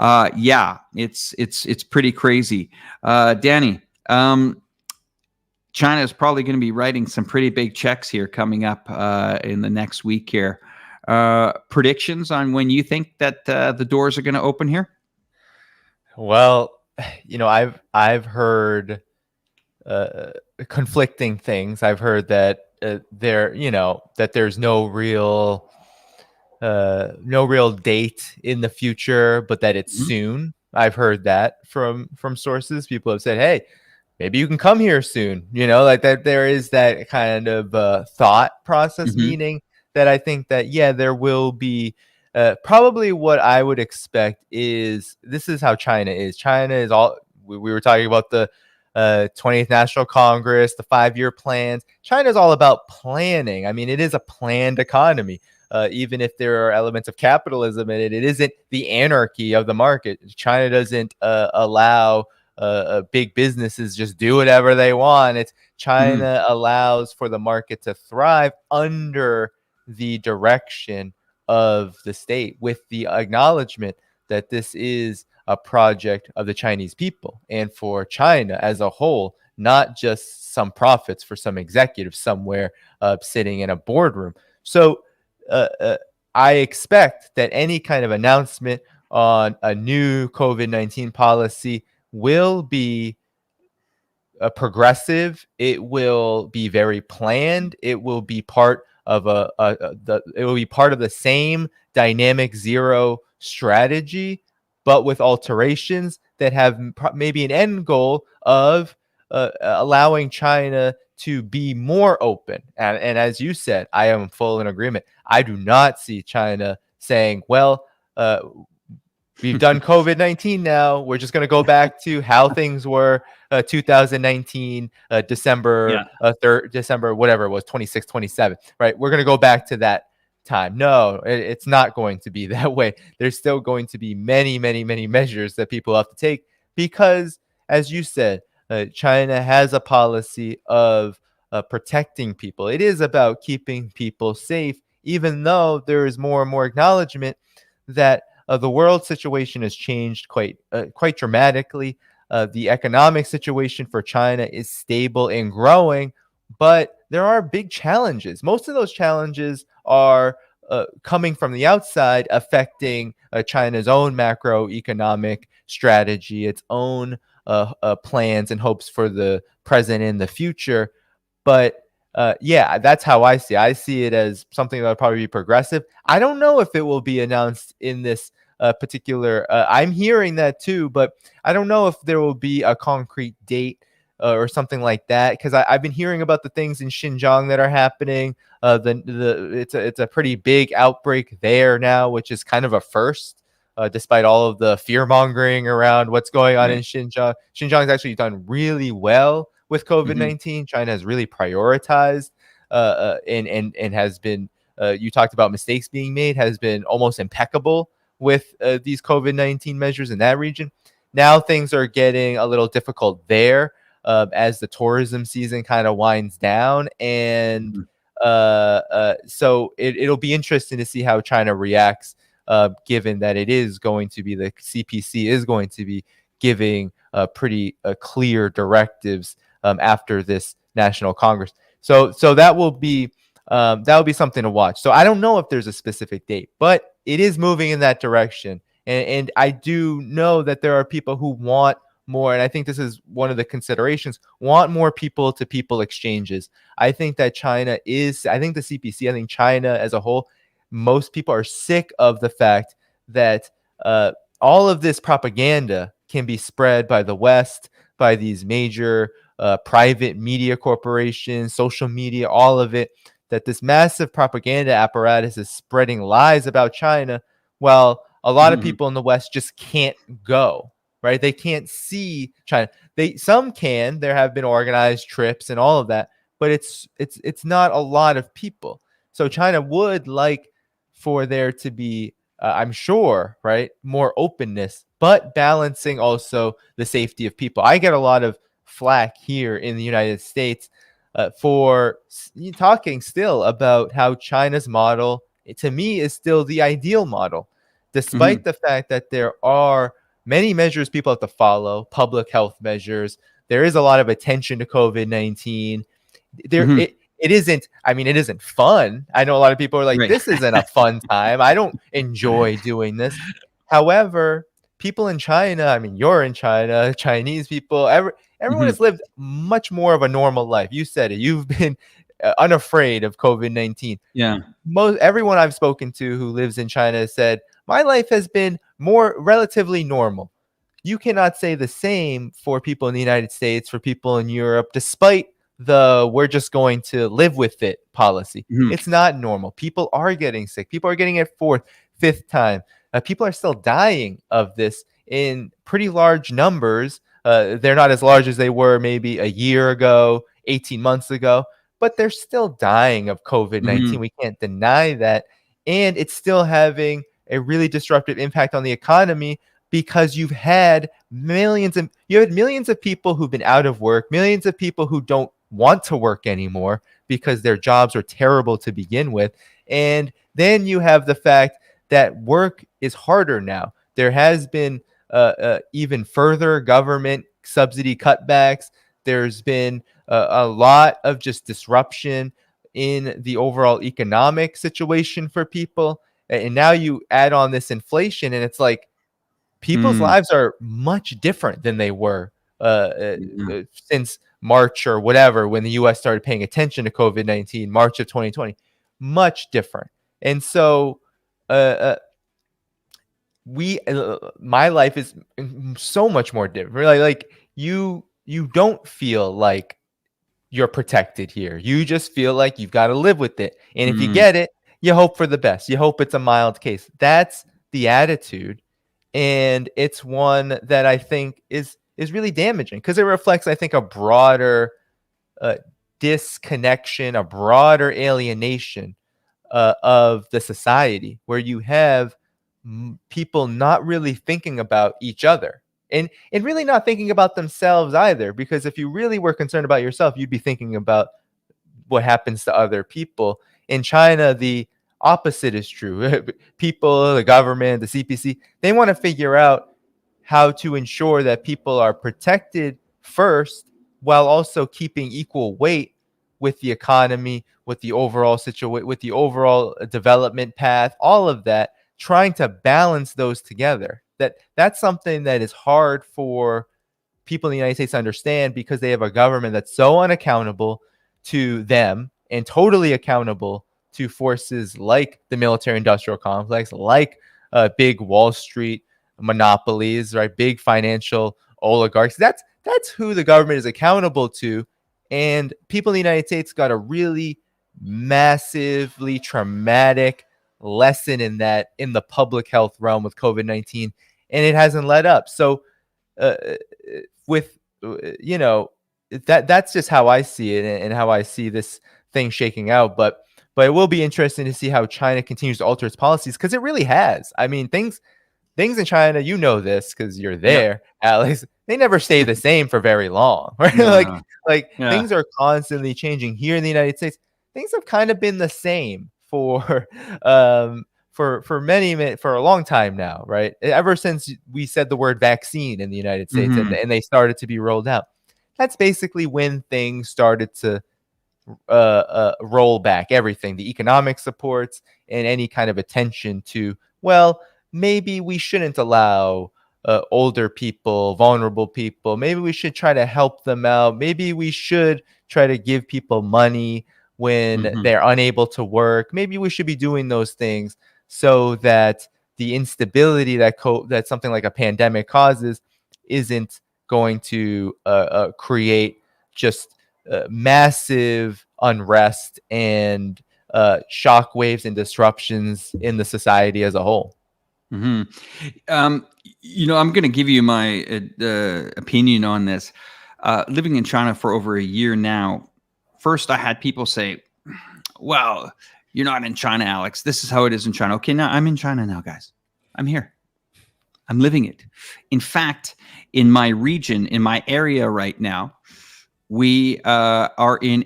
yeah, it's pretty crazy. Danny, China is probably going to be writing some pretty big checks here coming up in the next week here. Predictions on when you think that the doors are going to open here? Well, I've heard conflicting things. I've heard that that there's no real date in the future, but that it's soon. I've heard that from sources. People have said, "Hey, maybe you can come here soon." Like that. There is that kind of thought process, meaning that I think that there will be. Probably what I would expect is this is how China is. China is all. We were talking about the 20th National Congress, the 5-year plans. China is all about planning. I mean, it is a planned economy. Even if there are elements of capitalism in it, it isn't the anarchy of the market. China doesn't allow big businesses just do whatever they want. It's China allows for the market to thrive under the direction of the state, with the acknowledgement that this is a project of the Chinese people and for China as a whole, not just some profits for some executive somewhere sitting in a boardroom. So I expect that any kind of announcement on a new COVID-19 policy will be progressive. It will be very planned. It will be part of the same dynamic zero strategy, but with alterations that have maybe an end goal of allowing China to be more open. And as you said, I am full in agreement. I do not see China saying, well, we've done COVID-19 now. We're just going to go back to how things were 2019, December 3rd, December, whatever it was, 26, 27, right? We're going to go back to that time. No, it's not going to be that way. There's still going to be many, many, many measures that people have to take because, as you said, China has a policy of protecting people. It is about keeping people safe, even though there is more and more acknowledgement that the world situation has changed quite dramatically. The economic situation for China is stable and growing, but there are big challenges. Most of those challenges are coming from the outside, affecting China's own macroeconomic strategy, its own plans and hopes for the present and the future. But yeah, that's how I see it. I see it as something that will probably be progressive. I don't know if it will be announced in this particular. I'm hearing that too, but I don't know if there will be a concrete date or something like that, because I've been hearing about the things in Xinjiang that are happening. It's a pretty big outbreak there now, which is kind of a first. Despite all of the fear mongering around what's going on in Xinjiang, Xinjiang's actually done really well with COVID-19. China has really prioritized and has been, you talked about mistakes being made, has been almost impeccable with these COVID-19 measures in that region. Now things are getting a little difficult there as the tourism season kind of winds down. And so it'll be interesting to see how China reacts, given that it is going to be, the CPC is going to be giving pretty clear directives after this National Congress. So that will be something to watch. So I don't know if there's a specific date, but it is moving in that direction. And I do know that there are people who want more, and I think this is one of the considerations, want more people-to-people exchanges. I think that I think the CPC, I think China as a whole, most people are sick of the fact that all of this propaganda can be spread by the West, by these major private media corporations, social media, all of it, that this massive propaganda apparatus is spreading lies about China. Well, a lot of people in the West just can't go, right? They can't see China. Some can. There have been organized trips and all of that, but it's not a lot of people. So China would like for there to be, I'm sure, right, more openness, but balancing also the safety of people. I get a lot of flack here in the United States for talking still about how China's model, to me, is still the ideal model, despite the fact that there are many measures people have to follow, public health measures. There is a lot of attention to COVID-19. It isn't fun. I know a lot of people are like, this isn't a fun time. I don't enjoy doing this. However, people in China, I mean, you're in China, Chinese people, everyone has lived much more of a normal life. You said it. You've been unafraid of COVID-19. Yeah. Everyone I've spoken to who lives in China has said, my life has been more relatively normal. You cannot say the same for people in the United States, for people in Europe, despite the we're just going to live with it policy. It's not normal. People are getting sick. People are getting it fourth, fifth time. People are still dying of this in pretty large numbers. They're not as large as they were maybe a year ago, 18 months ago, but they're still dying of COVID-19. We can't deny that. And it's still having a really disruptive impact on the economy, because you've had millions of people who've been out of work, millions of people who don't want to work anymore because their jobs are terrible to begin with. And then you have the fact that work is harder now. There has been even further government subsidy cutbacks. There's been a lot of just disruption in the overall economic situation for people. And now you add on this inflation, and it's like people's lives are much different than they were since March or whatever, when the U.S. started paying attention to COVID-19, March of 2020. Much different. And so my life is so much more different. Really, like you don't feel like you're protected here. You just feel like you've got to live with it. And if you get it, you hope for the best. You hope it's a mild case. That's the attitude. And it's one that I think is really damaging, because it reflects, I think, a broader disconnection, a broader alienation of the society, where you have people not really thinking about each other, and really not thinking about themselves either. Because if you really were concerned about yourself, you'd be thinking about what happens to other people. In China, the opposite is true. People, the government, the CPC, they want to figure out how to ensure that people are protected first, while also keeping equal weight with the economy, with the overall situation, with the overall development path, all of that, trying to balance those together. That's something that is hard for people in the United States to understand, because they have a government that's so unaccountable, to them and totally accountable to forces like the military-industrial complex, like big Wall Street monopolies, right? Big financial oligarchs. That's who the government is accountable to. And people in the United States got a really massively traumatic lesson in the public health realm with COVID-19, and it hasn't let up. So with that's just how I see it and how I see this thing shaking out. But it will be interesting to see how China continues to alter its policies, because it really has. I mean, things in China, you know this because you're there, Alex. They never stay the same for very long, right? No. Things are constantly changing. Here in the United States, things have kind of been the same for a long time now, right? Ever since we said the word vaccine in the United States and they started to be rolled out. That's basically when things started to roll back everything, the economic supports and any kind of attention to, well, maybe we shouldn't allow older people, vulnerable people. Maybe we should try to help them out. Maybe we should try to give people money when they're unable to work. Maybe we should be doing those things so that the instability that something like a pandemic causes isn't going to create just massive unrest and shockwaves and disruptions in the society as a whole. I'm going to give you my opinion on this. Living in China for over a year now, first I had people say, well, you're not in China, Alex. This is how it is in China. Okay, now I'm in China now, guys. I'm here. I'm living it. In fact, in my region, in my area right now, we are in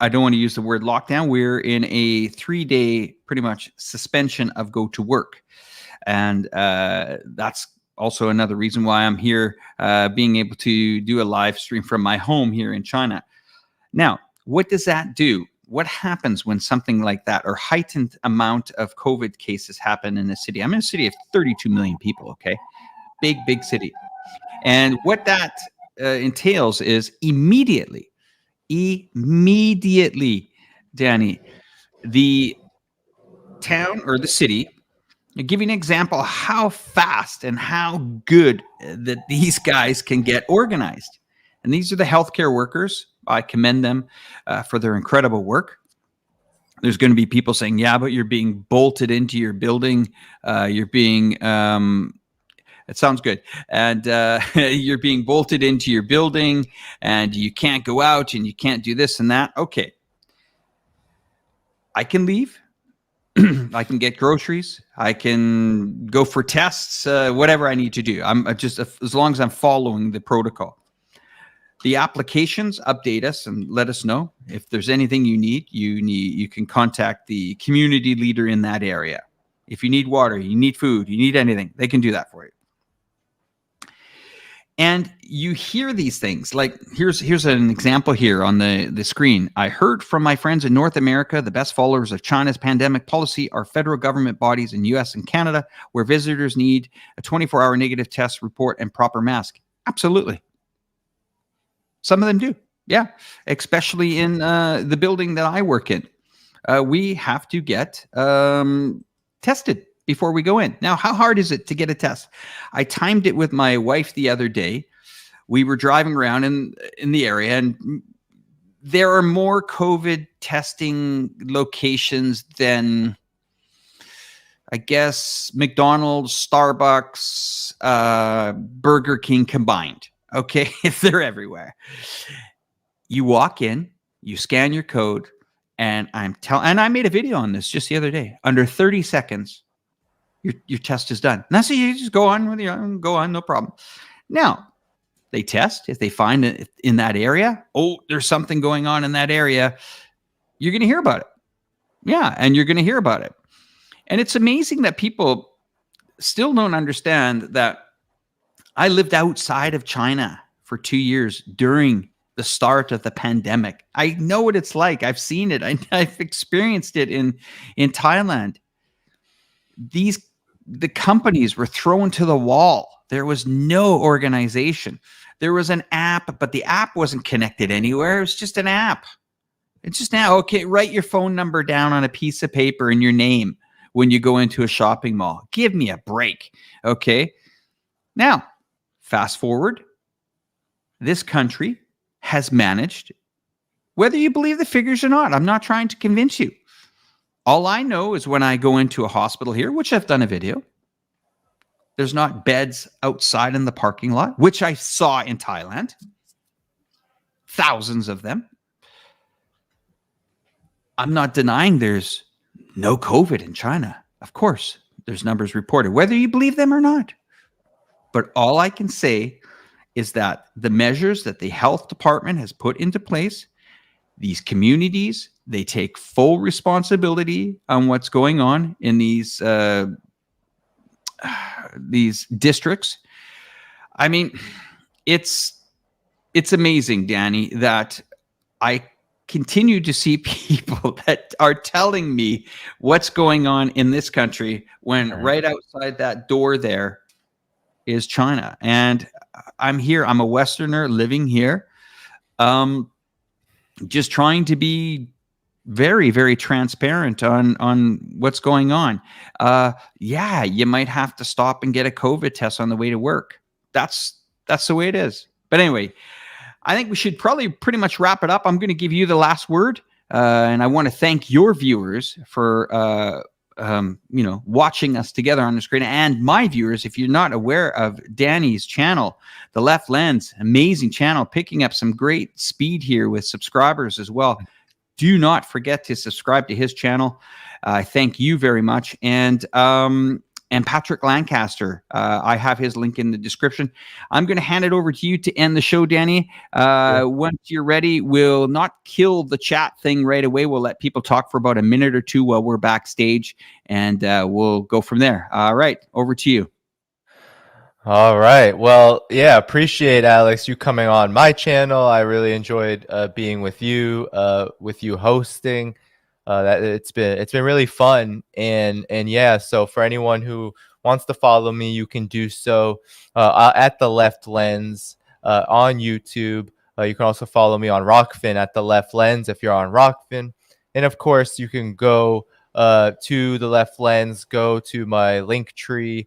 I don't want to use the word lockdown. We're in a 3-day, pretty much, suspension of go to work. And that's also another reason why I'm here, being able to do a live stream from my home here in China. Now, what does that do? What happens when something like that, or heightened amount of COVID cases happen in a city? I'm in a city of 32 million people, okay? Big city. And what that entails is immediately, Danny, the town or the city, I'll give you an example of how fast and how good that these guys can get organized. And these are the healthcare workers. I commend them for their incredible work. There's going to be people saying, yeah, but you're being bolted into your building. You're being, it sounds good. And you're being bolted into your building and you can't go out and you can't do this and that. Okay. I can leave. I can get groceries. I can go for tests, whatever I need to do. I'm just, as long as I'm following the protocol. The applications update us and let us know if there's anything you need. You can contact the community leader in that area. If you need water, you need food, you need anything, they can do that for you. And you hear these things like, here's an example here on the screen. I heard from my friends in North America, the best followers of China's pandemic policy are federal government bodies in US and Canada, where visitors need a 24-hour negative test report and proper mask. Absolutely. Some of them do. Yeah. Especially in the building that I work in. We have to get tested before we go in. Now, how hard is it to get a test? I timed it with my wife the other day. We were driving around in the area, and there are more COVID testing locations than, I guess, McDonald's, Starbucks, Burger King combined. Okay, if they're everywhere. You walk in, you scan your code, and I made a video on this just the other day. Under 30 seconds, your test is done. And that's it. You just go on with no problem. Now, they test. If they find it in that area, there's something going on in that area, you're going to hear about it. Yeah, and you're going to hear about it. And it's amazing that people still don't understand that I lived outside of China for 2 years during the start of the pandemic. I know what it's like. I've seen it. I've experienced it in Thailand. The companies were thrown to the wall. There was no organization. There was an app, but the app wasn't connected anywhere. It was just an app. It's just now, okay, write your phone number down on a piece of paper and your name when you go into a shopping mall. Give me a break, okay? Now, fast forward. This country has managed, whether you believe the figures or not, I'm not trying to convince you. All I know is when I go into a hospital here, which I've done a video, there's not beds outside in the parking lot, which I saw in Thailand. Thousands of them. I'm not denying there's no COVID in China. Of course, there's numbers reported, whether you believe them or not. But all I can say is that the measures that the health department has put into place, these communities, they take full responsibility on what's going on in these districts. I mean, it's amazing, Danny, that I continue to see people that are telling me what's going on in this country when right outside that door there is China. And I'm here. I'm a Westerner living here. Just trying to be very, very transparent on what's going on. Yeah, you might have to stop and get a COVID test on the way to work. That's the way it is. But anyway, I think we should probably pretty much wrap it up. I'm going to give you the last word. And I want to thank your viewers for watching us together on the screen, and my viewers. If you're not aware of Danny's channel, The Left Lens, amazing channel, picking up some great speed here with subscribers as well. Do not forget to subscribe to his channel. I thank you very much. And Pattick Lancaster, I have his link in the description. I'm going to hand it over to you to end the show, Danny. Once you're ready, we'll not kill the chat thing right away. We'll let people talk for about a minute or two while we're backstage, and we'll go from there. All right, over to you. All right. Well, yeah, appreciate, Alex, you coming on my channel. I really enjoyed being with you hosting. That it's been really fun, and yeah. So for anyone who wants to follow me, you can do so at The Left Lens on YouTube. You can also follow me on Rockfin at The Left Lens if you're on Rockfin, and of course you can go to The Left Lens, go to my link tree,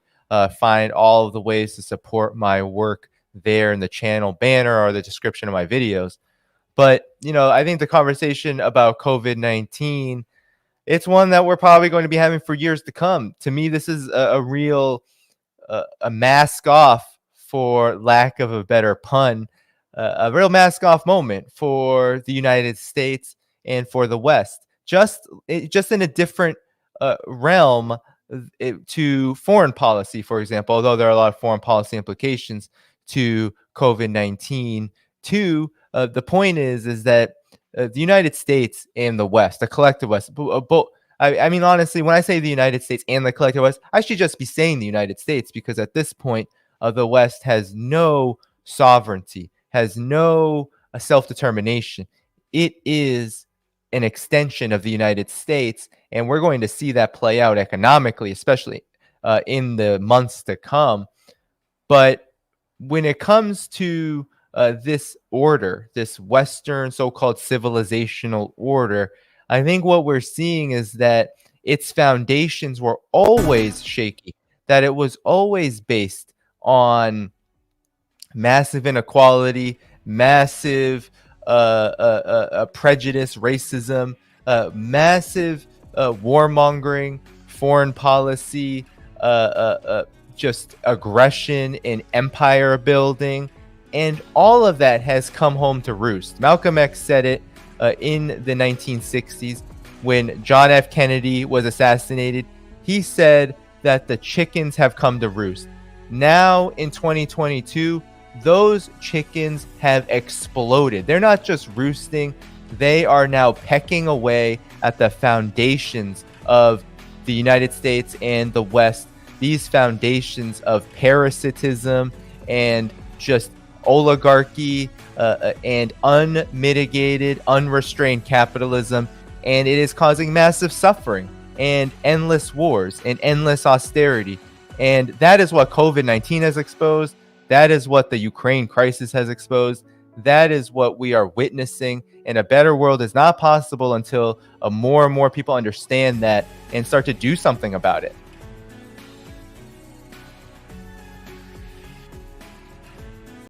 find all of the ways to support my work there in the channel banner or the description of my videos. But, I think the conversation about COVID-19, it's one that we're probably going to be having for years to come. To me, this is a real a mask off, for lack of a better pun, a real mask off moment for the United States and for the West. Just in a different realm to foreign policy, for example, although there are a lot of foreign policy implications to COVID-19 too. The point is that the United States and the West, the collective West, both. I mean, honestly, when I say the United States and the collective West, I should just be saying the United States, because at this point, the West has no sovereignty, has no self-determination. It is an extension of the United States, and we're going to see that play out economically, especially in the months to come. But when it comes to this order, this Western so-called civilizational order, I think what we're seeing is that its foundations were always shaky, that it was always based on massive inequality, massive prejudice, racism, massive warmongering, foreign policy, just aggression and empire building. And all of that has come home to roost. Malcolm X said it in the 1960s when John F. Kennedy was assassinated. He said that the chickens have come to roost. Now in 2022, those chickens have exploded. They're not just roosting, they are now pecking away at the foundations of the United States and the West. These foundations of parasitism and just oligarchy and unmitigated, unrestrained capitalism, and it is causing massive suffering and endless wars and endless austerity. And that is what COVID-19 has exposed. That is what the Ukraine crisis has exposed. That is what we are witnessing, and a better world is not possible until more and more people understand that and start to do something about it.